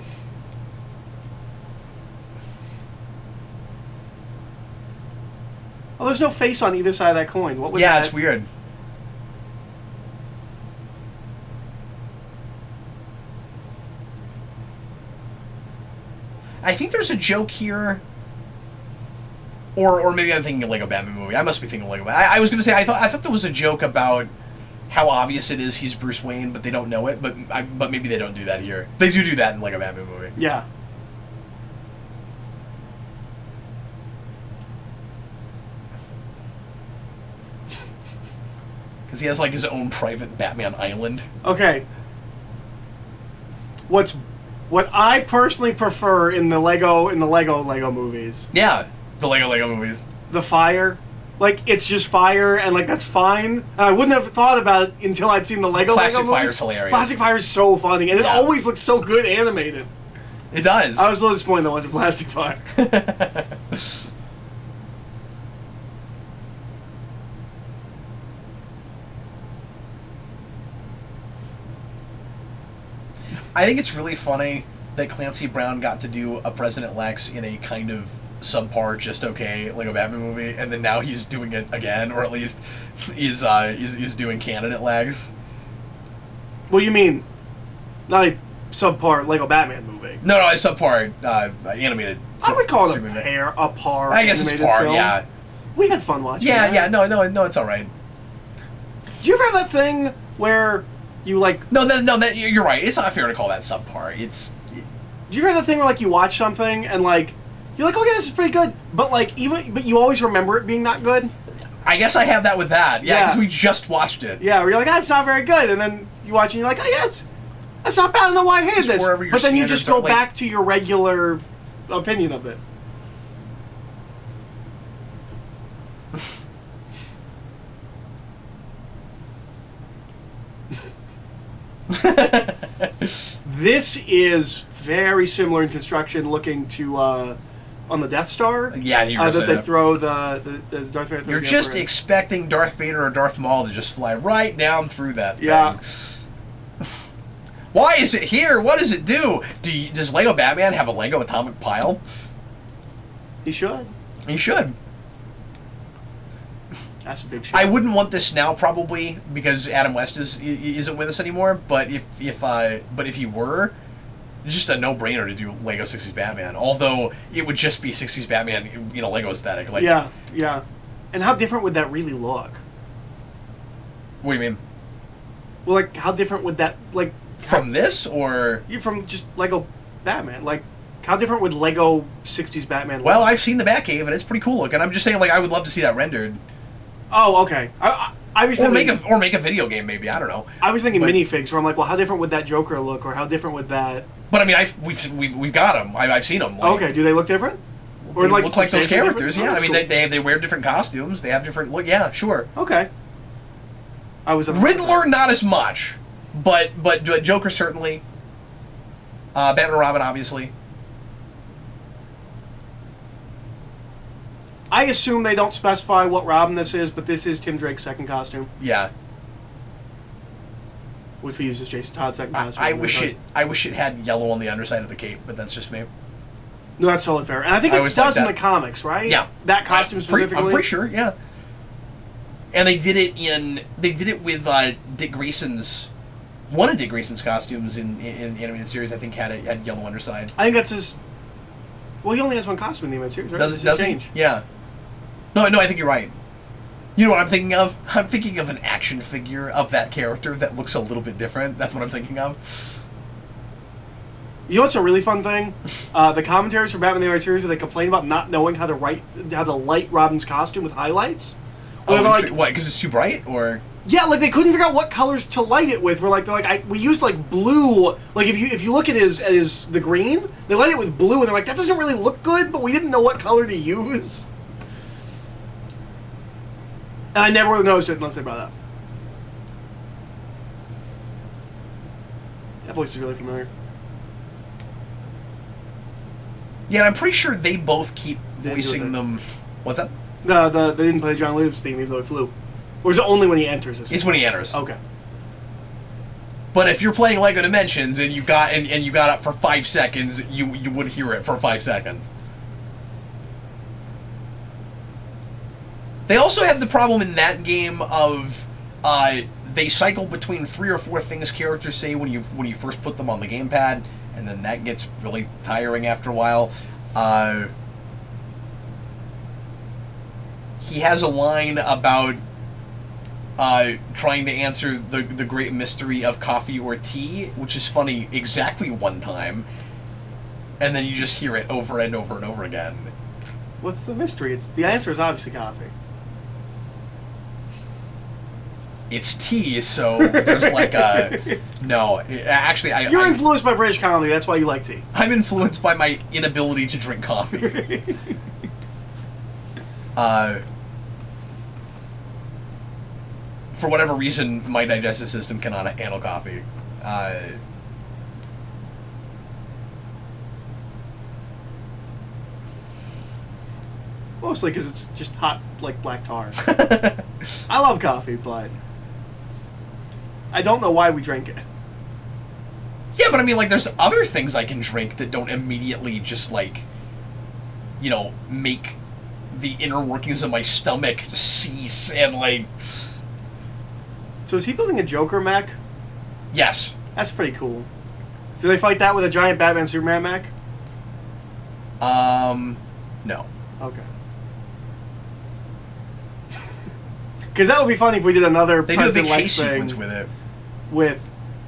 Oh, there's no face on either side of that coin. What was Yeah, that? it's weird. I think there's a joke here. Or maybe I'm thinking of Lego Batman movie. I must be thinking of Lego Batman. I was going to say, I thought there was a joke about how obvious it is he's Bruce Wayne, but they don't know it. But maybe they don't do that here. They do that in Lego Batman movie. Yeah. Because he has like his own private Batman island. Okay. What I personally prefer in the Lego movies, Yeah, the Lego movies. the fire. Like, it's just fire, and, like, that's fine. And I wouldn't have thought about it until I'd seen the Lego Plastic movies. Fire's hilarious. Plastic Fire is so funny, and it Yeah. always looks so good animated. It does. I was a little disappointed that wasn't Plastic Fire. I think it's really funny that Clancy Brown got to do a President Lex in a kind of subpar, just okay Lego Batman movie, and then now he's doing it again, or at least he's doing candidate Lex. Well, you mean not a subpar Lego Batman movie? No, a subpar animated. I would call it Superman. a par. I guess it's animated par. film. Yeah. We had fun watching. Yeah, that. yeah. No, it's all right. Do you ever have that thing where you like? No, you're right. It's not fair to call that subpar. Do you ever have that thing where like you watch something and like you're like, okay, this is pretty good, but like but you always remember it being not good? I guess I have that with that. Yeah, because Yeah. we just watched it. Yeah, where you're like, it's not very good, and then you watch and you're like, oh yeah, that's not bad. I don't know why I hated Just this. wherever your But then you just standards go are, like- back to your regular opinion of it. This is very similar in construction, looking to on the Death Star. Yeah, you were that saying they that. throw the Darth Vader. You're throws the just Emperor in. expecting Darth Vader or Darth Maul to just fly right down through that thing. Yeah. Why is it here? What does it do? Does Lego Batman have a Lego atomic pile? He should. He should. That's a big shit. I wouldn't want this now, probably, because Adam West isn't with us anymore. But if he were, it's just a no-brainer to do Lego 60s Batman. Although it would just be 60s Batman, Lego aesthetic. Like, Yeah. And how different would that really look? what do you mean? Well, like, how different would that, like... From this, or... From just Lego Batman. Like, how different would Lego 60s Batman look? Well, I've seen the Batcave, and it's pretty cool looking. I'm just saying, like, I would love to see that rendered. Oh, okay. I was Or thinking... make a video game, maybe. I don't know. I was thinking But- minifigs, where I'm like, well, how different would that Joker look, or how different would that... But I mean, we've got them. I've seen them. Like, Okay, do they look different? They look like those substantially characters. different? Yeah, Oh, I that's mean, cool. they wear different costumes. They have different look. Yeah, sure. Okay. I was... Riddler, not as much, but Joker certainly. Batman and Robin, obviously. I assume they don't specify what Robin this is, but this is Tim Drake's second costume, Yeah. which we use as Jason Todd's second costume. I wish it had yellow on the underside of the cape, but that's just me. No, that's totally fair. And I think I it always does in liked the that. comics, right? Yeah. That costume specifically? I'm pretty sure. Yeah. And they did it with Dick Grayson's. One of Dick Grayson's costumes in the animated series, I think, had yellow underside. I think that's his... Well, he only has one costume in the animated series, right? Does change. he? Yeah. No, I think you're right. You know what I'm thinking of? I'm thinking of an action figure of that character that looks a little bit different. That's what I'm thinking of. You know what's a really fun thing? The commentaries for Batman the Animated Series where they complain about not knowing how to light Robin's costume with highlights. Where they're like, What? Because it's too bright, or? yeah, like they couldn't figure out what colors to light it with. They're like, we used like blue. Like if you look at the green, they light it with blue, and they're like, that doesn't really look good. But we didn't know what color to use. And I never would have noticed it unless they brought it up. That voice is really familiar. Yeah, I'm pretty sure they both keep They do voicing that. them. What's that? They didn't play John Williams' theme even though he flew. Or is it only when he enters? It's when he enters. Okay. But if you're playing Lego Dimensions and you got up for 5 seconds, you would hear it for 5 seconds. They also have the problem in that game of they cycle between 3 or 4 things characters say when you first put them on the gamepad, and then that gets really tiring after a while. He has a line about trying to answer the great mystery of coffee or tea, which is funny exactly one time, and then you just hear it over and over and over again. What's the mystery? The answer is obviously coffee. It's tea, so there's like a... No, actually, You're influenced by British comedy, that's why you like tea. I'm influenced by my inability to drink coffee. For whatever reason, my digestive system cannot handle coffee. Mostly because it's just hot, like black tar. I love coffee, but I don't know why we drink it. Yeah, but but I mean, like, there's other things I can drink that don't immediately just, like, you know, make the inner workings of my stomach cease and, like... So is he building a Joker mech? Yes. That's pretty cool. Do they fight that with a giant Batman Superman mech? No. Okay. Because that would be funny if we did another They do a big President Lex chase thing sequence with it. with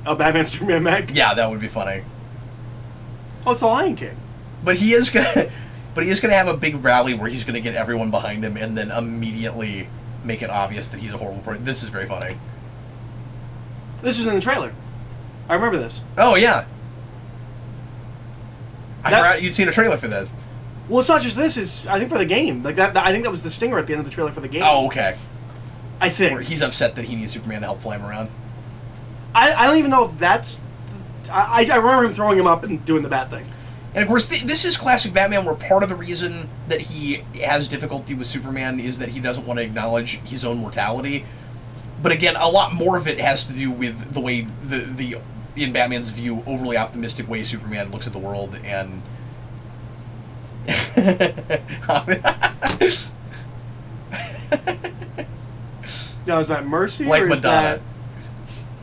a Batman Superman mech. Yeah, that would be funny. Oh, it's the Lion King. But he is gonna have a big rally where he's gonna get everyone behind him and then immediately make it obvious that he's a horrible person. This is very funny. This was in the trailer. I remember this. Oh yeah. I forgot you'd seen a trailer for this. Well, it's not just this. It's I think for the game. Like that. I think that was the stinger at the end of the trailer for the game. Oh, okay. I think. Where he's upset that he needs Superman to help fly him around. I don't even know if that's... I remember him throwing him up and doing the bat thing. And of course, this is classic Batman, where part of the reason that he has difficulty with Superman is that he doesn't want to acknowledge his own mortality. But again, a lot more of it has to do with the way the in Batman's view, overly optimistic way Superman looks at the world, and now is that Mercy, like or is Madonna,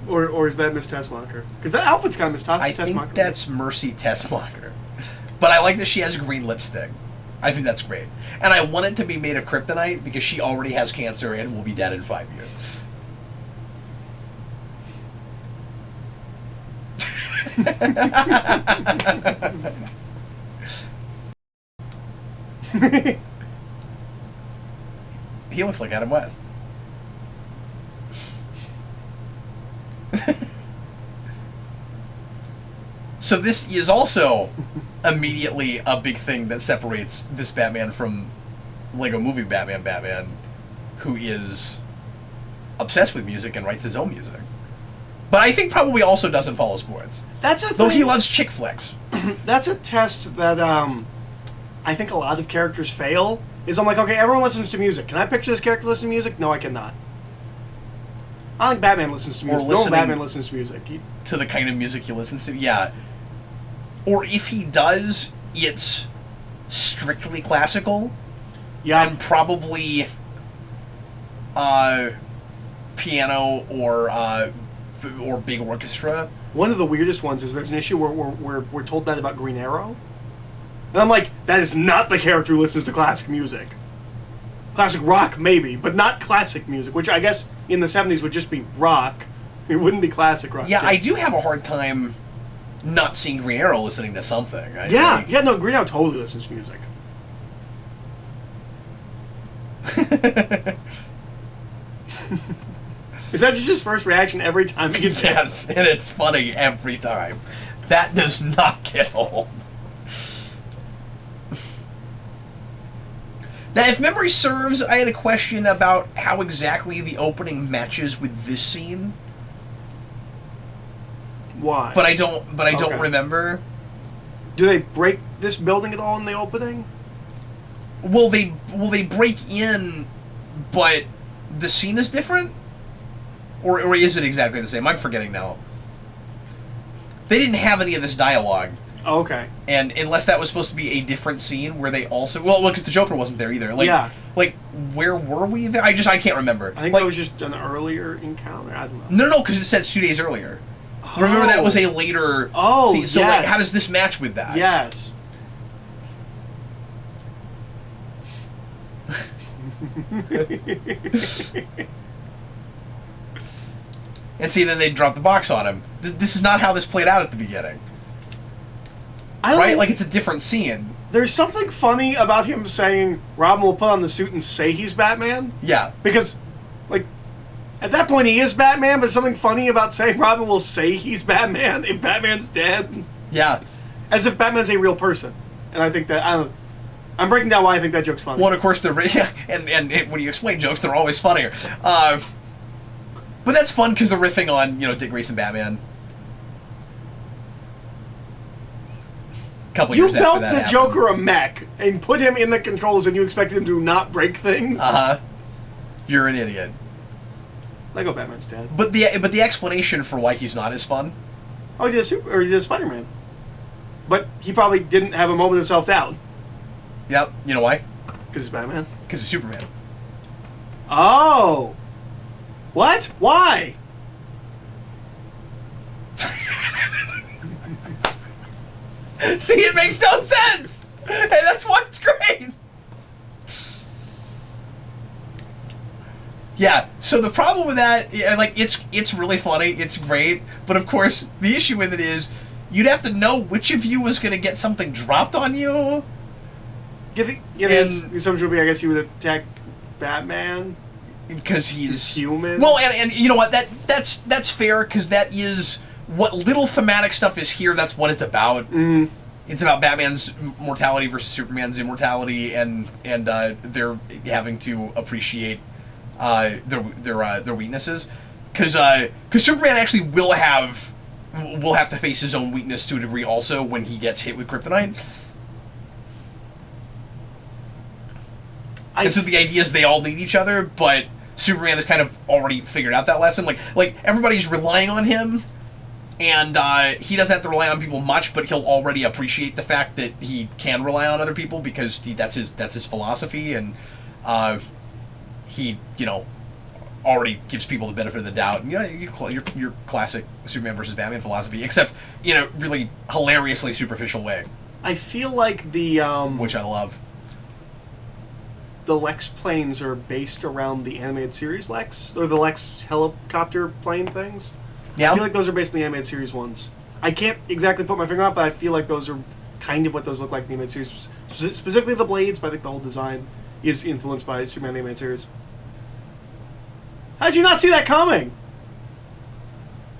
that, or is that Miss Tessmacher? Because that outfit's kind of Miss Tessmacher. I think that's Mercy Tessmacher, but I like that she has green lipstick. I think that's great, and I want it to be made of kryptonite because she already has cancer and will be dead in 5 years. He looks like Adam West. So this is also immediately a big thing that separates this Batman from Lego Movie Batman, who is obsessed with music and writes his own music. But I think probably also doesn't follow sports. That's a thing. Though he loves chick flicks. That's a test that I think a lot of characters fail. Is I'm like, okay, everyone listens to music. Can I picture this character listening to music? No, I cannot. I think Batman listens to music. No, Batman listens to music. To the kind of music he listens to? Yeah. Or if he does, it's strictly classical. Yeah. And probably piano or big orchestra. One of the weirdest ones is there's an issue where we're told that about Green Arrow. And I'm like, that is not the character who listens to classic music. Classic rock, maybe, but not classic music, which I guess in the 70s would just be rock. It wouldn't be classic rock. Yeah, I do have a hard time not seeing Green Arrow listening to something. No, Green Arrow totally listens to music. Is that just his first reaction every time he gets Yes, and it's funny every time. That does not get old. Now, if memory serves, I had a question about how exactly the opening matches with this scene. Why? But I don't remember. Do they break this building at all in the opening? Will they break in, but the scene is different? Or is it exactly the same? I'm forgetting now. They didn't have any of this dialogue. Oh, okay. And unless that was supposed to be a different scene where they also... Well, because the Joker wasn't there either. Yeah. Like, where were we there? I can't remember. I think that was just an earlier encounter. I don't know. No, because it said 2 days earlier. Oh. Remember, that was a later... Oh, scene. So, yes. how does this match with that? Yes. And see, then they drop the box on him. This is not how this played out at the beginning. Right? Like, it's a different scene. There's something funny about him saying Robin will put on the suit and say he's Batman. Yeah. Because, like, at that point he is Batman, but something funny about saying Robin will say he's Batman if Batman's dead. Yeah. As if Batman's a real person. And I think that, I'm breaking down why I think that joke's funny. Well, and of course, and when you explain jokes, they're always funnier. But that's fun because they're riffing on, Dick Grayson Batman. Couple years after that You built the Joker a mech and put him in the controls and you expected him to not break things? Uh-huh. You're an idiot. Lego Batman's dead. But the explanation for why he's not is fun. Oh, he did Spider-Man. But he probably didn't have a moment of self-doubt. Yep. You know why? Because it's Batman? Because it's Superman. Oh! What? Why? See, it makes no sense! And that's why it's great! Yeah, so the problem with that, like, it's really funny, it's great, but of course, the issue with it is, you'd have to know which of you was going to get something dropped on you. The assumption would be, I guess, you would attack Batman because he's human. Well, and you know what? That's fair, because that is what little thematic stuff is here. That's what it's about. Mm. It's about Batman's mortality versus Superman's immortality, and they're having to appreciate their weaknesses, because Superman actually will have to face his own weakness to a degree also when he gets hit with kryptonite. And so the idea is they all need each other, but Superman has kind of already figured out that lesson. Like everybody's relying on him, and he doesn't have to rely on people much, but he'll already appreciate the fact that he can rely on other people because that's his philosophy, and he already gives people the benefit of the doubt. And your classic Superman versus Batman philosophy, except in a really hilariously superficial way. I feel like the which I love. The Lex planes are based around the animated series Lex, or the Lex helicopter plane things. Yeah. I feel like those are based on the animated series ones. I can't exactly put my finger on it, but I feel like those are kind of what those look like in the animated series. Specifically the blades, but I think the whole design is influenced by Superman the animated series. How did you not see that coming?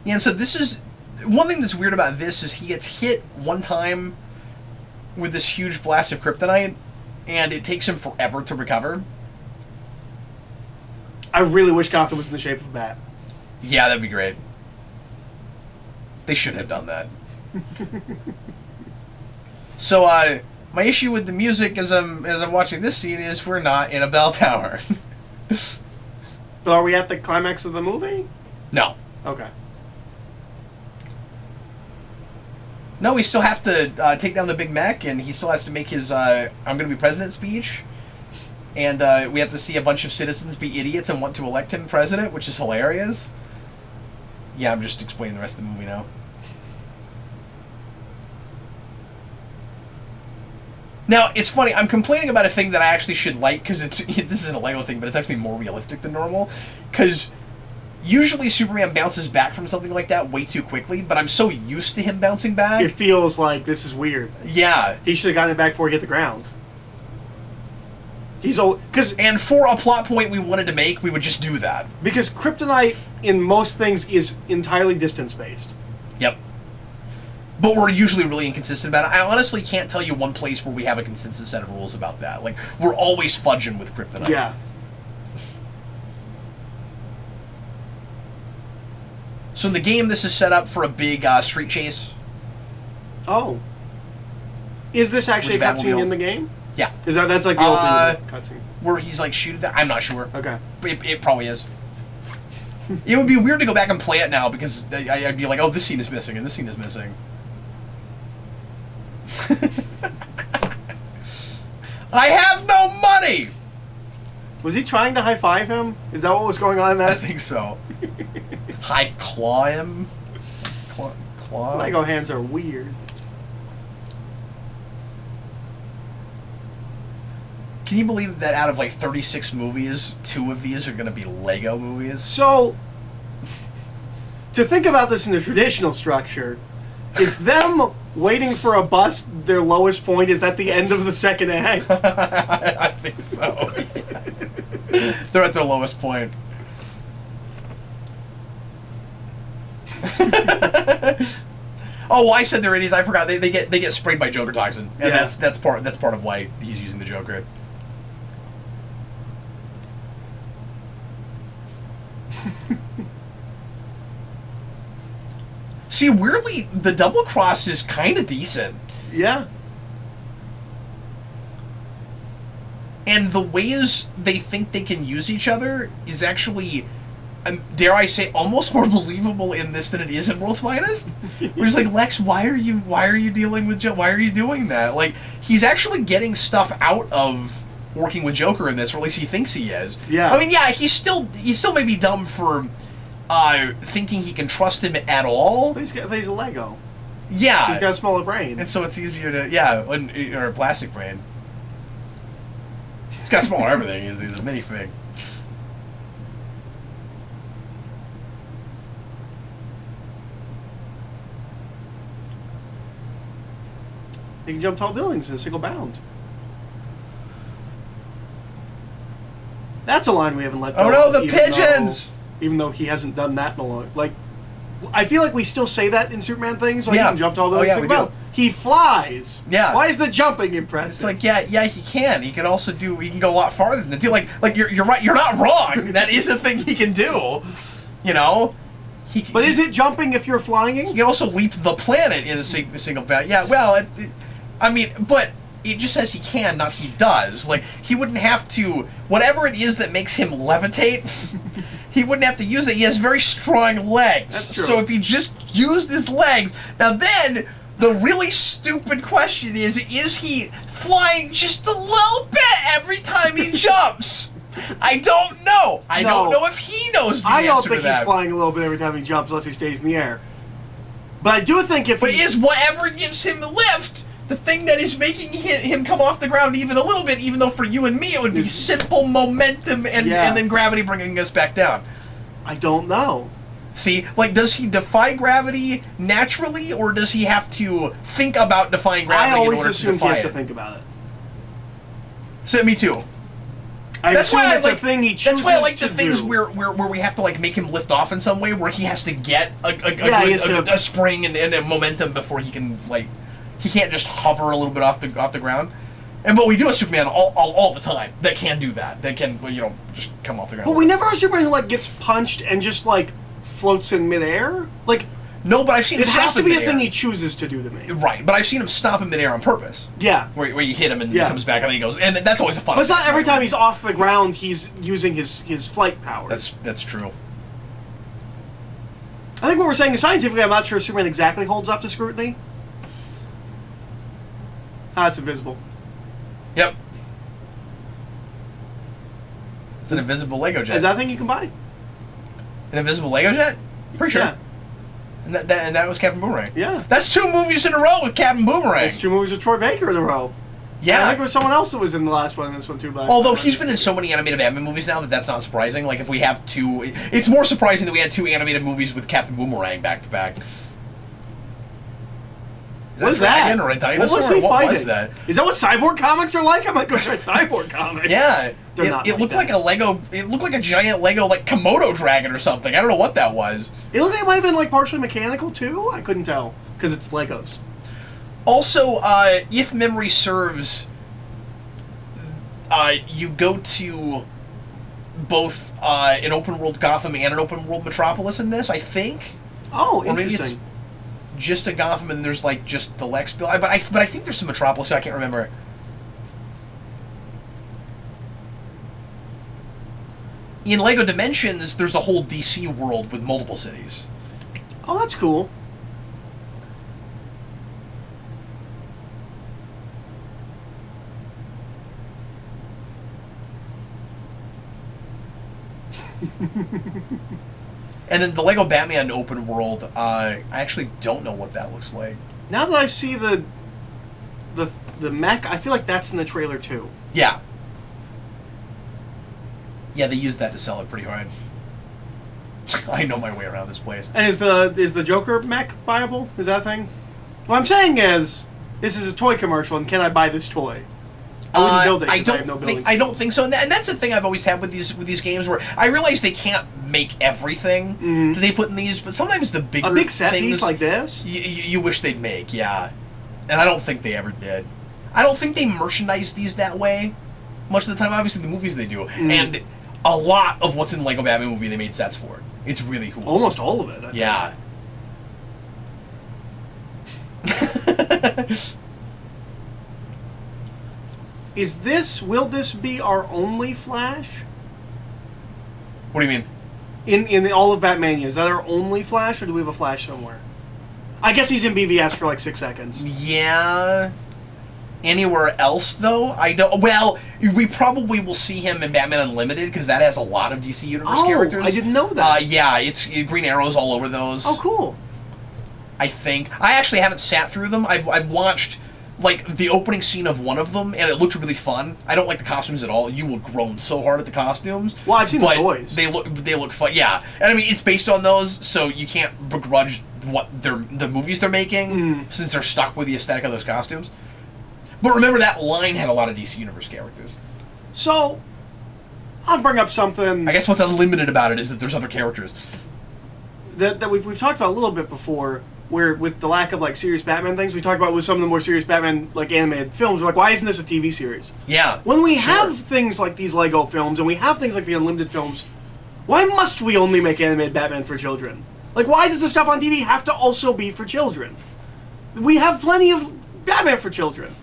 Yeah, and so this is... One thing that's weird about this is he gets hit one time with this huge blast of kryptonite, and it takes him forever to recover. I really wish Gotham was in the shape of a bat. Yeah, that'd be great. They should have done that. So, my issue with the music as I'm watching this scene is we're not in a bell tower. But are we at the climax of the movie? No. Okay. No, we still have to take down the Big Mac, and he still has to make his I'm going to be president speech. And we have to see a bunch of citizens be idiots and want to elect him president, which is hilarious. Yeah, I'm just explaining the rest of the movie now. Now, it's funny, I'm complaining about a thing that I actually should like, because this isn't a Lego thing, but it's actually more realistic than normal. Because usually Superman bounces back from something like that way too quickly, but I'm so used to him bouncing back. It feels like this is weird. Yeah. He should have gotten it back before he hit the ground. And for a plot point we wanted to make, we would just do that. Because kryptonite, in most things, is entirely distance-based. Yep. But we're usually really inconsistent about it. I honestly can't tell you one place where we have a consensus set of rules about that. Like, we're always fudging with kryptonite. Yeah. So in the game, this is set up for a big street chase. Oh. Is this actually a cutscene in the game? Yeah. That's like the opening cutscene? Where he's like shooting that? I'm not sure. Okay. It probably is. It would be weird to go back and play it now because I'd be like, oh, this scene is missing and this scene is missing. I have no money! Was he trying to high-five him? Is that what was going on in that? I think so. High claw him? Claw? Lego hands are weird. Can you believe that out of like 36 movies, 2 of these are going to be Lego movies? So, to think about this in the traditional structure, is them waiting for a bus their lowest point? Is that the end of the second act? I think so. They're at their lowest point. Oh, well, I said they're idiots. I forgot. They get sprayed by Joker toxin, and yeah. that's part of why he's using the Joker. See, weirdly, the double cross is kind of decent. Yeah. And the ways they think they can use each other is actually dare I say, almost more believable in this than it is in World's Finest. Where it's like, Lex, why are you dealing with Why are you doing that? Like, he's actually getting stuff out of working with Joker in this, or at least he thinks he is. Yeah. I mean, yeah, he's still maybe dumb for thinking he can trust him at all. But he's a Lego. Yeah. So he's got a smaller brain. And so it's easier to, or a plastic brain. He's got smaller everything. He's a minifig. He can jump tall buildings in a single bound. That's a line we haven't let go. Oh no, the even pigeons! Even though he hasn't done that in a long... Like, I feel like we still say that in Superman things. Like, Yeah. he can jump tall buildings in a single bound. He flies! Yeah. Why is the jumping impressive? It's like, yeah, he can. He can also he can go a lot farther than that. Like you're right. You're not wrong. That is a thing he can do. You know. But is it jumping if you're flying? He can also leap the planet in a single bound. Yeah. Well, I mean, but it just says he can, not he does. Like, he wouldn't have to. Whatever it is that makes him levitate, he wouldn't have to use it. He has very strong legs. That's true. So if he just used his legs, now then. The really stupid question is he flying just a little bit every time he jumps? I don't know. I don't know if he knows the answer to that. I don't think he's flying a little bit every time he jumps unless he stays in the air. But I do think if But is whatever gives him lift the thing that is making him come off the ground even a little bit, even though for you and me it would be simple momentum and then gravity bringing us back down? I don't know. See, like, does he defy gravity naturally, or does he have to think about defying gravity in order to defy it? I always assume he has to think about it. So, me too. That's why it's a thing he chooses. That's why I like the to things do. where we have to like make him lift off in some way, where he has to get a spring and a momentum before he can he can't just hover a little bit off the ground. But we do have Superman all the time that can do that. That can just come off the ground. But we never have Superman who gets punched and just floats in midair. No, but I've seen him it stop has to in be midair. a thing he chooses to do to me. Right, but I've seen him stop in midair on purpose. Yeah. Where you hit him and he comes back and then he goes, and that's always a fun. But it's not every time he's off the ground he's using his flight power. That's true. I think what we're saying is scientifically, I'm not sure Superman exactly holds up to scrutiny. It's invisible. Yep. It's an invisible Lego jet. Is that a thing you can buy? An invisible Lego jet? Pretty sure. Yeah. And that was Captain Boomerang. Yeah. That's 2 movies in a row with Captain Boomerang. That's 2 movies with Troy Baker in a row. Yeah. And I think there's someone else that was in the last one and this one too. But although he's been in so many animated Batman movies now that's not surprising. Like, if we have 2... It's more surprising that we had 2 animated movies with Captain Boomerang back-to-back. What is that? Or a dinosaur? What was that? Is that what Cyborg comics are like? I might go try Cyborg comics. Yeah. They're not it looked like a Lego... It looked like a giant Lego, Komodo dragon or something. I don't know what that was. It looked like it might have been, partially mechanical, too? I couldn't tell. Because it's Legos. Also, if memory serves, you go to both an open-world Gotham and an open-world Metropolis in this, I think. Oh, or maybe interesting. it's just a Gotham and there's, just the Lex build. But I think there's some Metropolis, I can't remember. In LEGO Dimensions, there's a whole DC world with multiple cities. Oh, that's cool. And then the LEGO Batman open world, I actually don't know what that looks like. Now that I see the mech, I feel like that's in the trailer too. Yeah. Yeah, they used that to sell it pretty hard. I know my way around this place. And is the Joker mech buyable? Is that a thing? What I'm saying is, this is a toy commercial, and can I buy this toy? I wouldn't build it because I have no building I don't think so. And that's the thing I've always had with these games, where I realize they can't make everything that they put in these, but sometimes the bigger a big set things, piece like this, you wish they'd make, yeah. And I don't think they ever did. I don't think they merchandise these that way. Much of the time, obviously, the movies they do, and a lot of what's in the Lego Batman movie they made sets for. It's really cool. Almost all of it. I think. Yeah. Will this be our only Flash? What do you mean? in all of Batmania, is that our only Flash, or do we have a Flash somewhere? I guess he's in BVS for like 6 seconds. Yeah. Anywhere else, though? I don't. Well, we probably will see him in Batman Unlimited, because that has a lot of DC Universe characters. I didn't know that. Yeah, it's Green Arrow's all over those. Oh, cool. I think. I actually haven't sat through them. I've watched, like, the opening scene of one of them, and it looked really fun. I don't like the costumes at all. You will groan so hard at the costumes. Well, I've seen the toys. They look fun. Yeah, and I mean, it's based on those, so you can't begrudge what the movies they're making, since they're stuck with the aesthetic of those costumes. But remember, that line had a lot of DC Universe characters. So, I'll bring up something. I guess what's unlimited about it is that there's other characters that we've talked about a little bit before. Where with the lack of like serious Batman things, we talked about with some of the more serious Batman like animated films. We're like, why isn't this a TV series? Yeah. When we have things like these Lego films and we have things like the Unlimited films, why must we only make animated Batman for children? Like, why does the stuff on TV have to also be for children? We have plenty of Batman for children.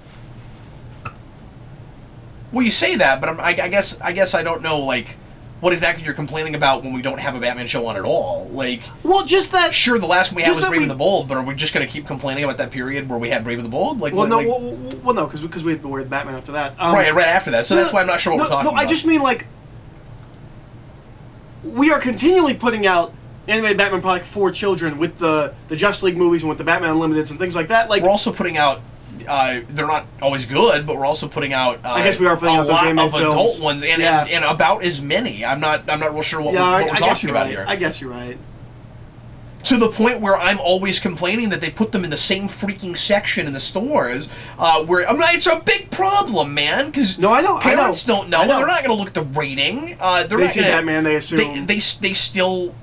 Well, you say that, but I guess I don't know, like, what exactly you're complaining about when we don't have a Batman show on at all. Like, well, just that. Sure, the last one we had was Brave and the Bold, but are we just going to keep complaining about that period where we had Brave and the Bold? Like, well, no, because we had Batman after that. Right after that. So that's why I'm not sure what we're talking about. No, I just mean like we are continually putting out animated Batman product for children with the Justice League movies and with the Batman Unlimiteds and things like that. Like, we're also putting out. They're not always good, but we're also putting out. I guess we are putting out those animated films. Adult ones, and about as many. I'm not real sure what we're talking about here. I guess you're right. To the point where I'm always complaining that they put them in the same freaking section in the stores. Where it's a big problem, man. Because parents don't know. They're not going to look at the rating. They see Batman. They assume they still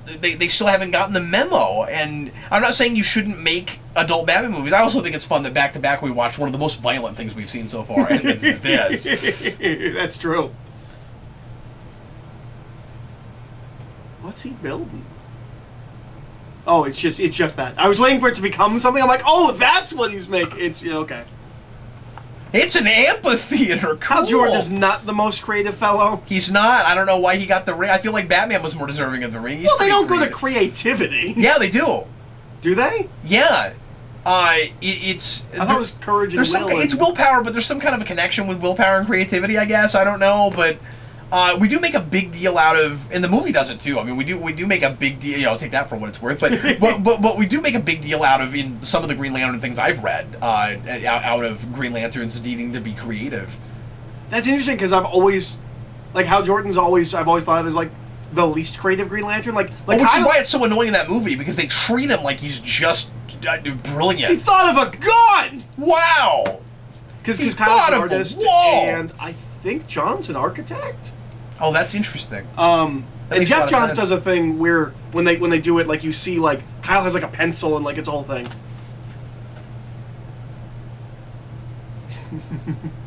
haven't gotten the memo. And I'm not saying you shouldn't make adult Batman movies. I also think it's fun that back to back we watched one of the most violent things we've seen so far. And this. That's true. What's he building? Oh, it's just that. I was waiting for it to become something. I'm like, oh, that's what he's making. It's okay. It's an amphitheater. Cool. Hal Jordan is not the most creative fellow. He's not. I don't know why he got the ring. I feel like Batman was more deserving of the ring. Well, they don't go to creativity. Yeah, they do. Do they? Yeah. I thought it was courage and will. It's willpower, but there's some kind of a connection with willpower and creativity, I guess. I don't know, but we do make a big deal out of, and the movie does it too. I mean, we do make a big deal. I'll take that for what it's worth. But but we do make a big deal out of, in some of the Green Lantern things I've read, out of Green Lanterns needing to be creative. That's interesting because I've always, like, Hal Jordan's always, I've always thought of as like the least creative Green Lantern. Which is why it's so annoying in that movie, because they treat him like he's just brilliant. He thought of a gun. Wow. Because Kyle's an artist, and I think John's an architect. Oh, that's interesting. And Jeff Johns does a thing where when they do it, like, you see, like, Kyle has like a pencil and like it's a whole thing.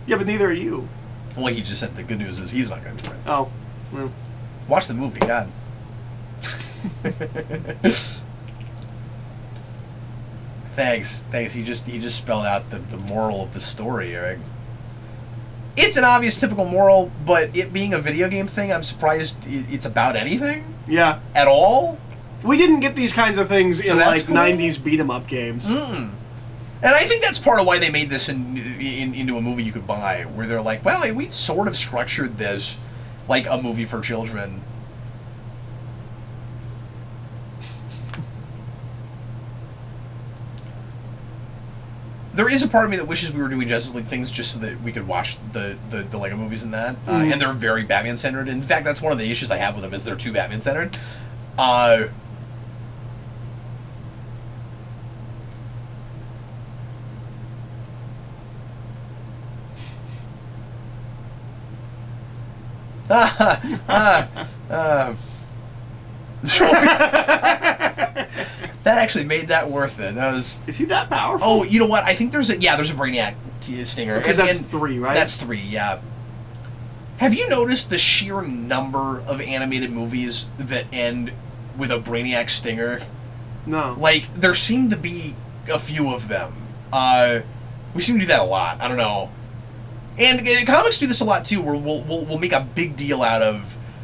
Yeah, but neither are you. Well, he just said the good news is he's not going to be president. Oh, well. Watch the movie, God. Thanks. He just spelled out the moral of the story, Eric. It's an obvious typical moral, but it being a video game thing, I'm surprised it's about anything. Yeah. At all. We didn't get these kinds of things in like cool. 90s beat 'em up games. Mm. And I think that's part of why they made this into a movie you could buy, where they're like, well, we sort of structured this like a movie for children. There is a part of me that wishes we were doing Justice League things just so that we could watch the Lego movies in that. And they're very Batman-centered. In fact, that's one of the issues I have with them, is they're too Batman-centered. That actually made that worth it. That was. Is he that powerful? Oh, you know what? I think there's a Brainiac stinger. Because that's 3, right? That's 3, yeah. Have you noticed the sheer number of animated movies that end with a Brainiac stinger? No. Like, there seem to be a few of them. We seem to do that a lot. I don't know. And comics do this a lot too, where we'll make a big deal out of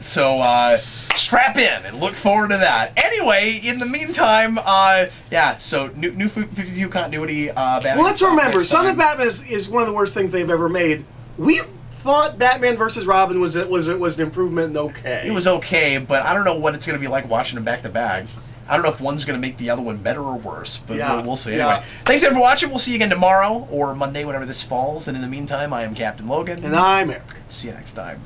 So strap in and look forward to that. Anyway, in the meantime, so new 52 continuity. Batman Well, let's remember, next Son time. of Batman is one of the worst things they've ever made. We thought Batman versus Robin was an improvement and okay. It was okay, but I don't know what it's going to be like watching them back to back. I don't know if one's going to make the other one better or worse, but we'll see. Anyway, thanks again for watching. We'll see you again tomorrow or Monday, whenever this falls. And in the meantime, I am Captain Logan. And I'm Eric. See you next time.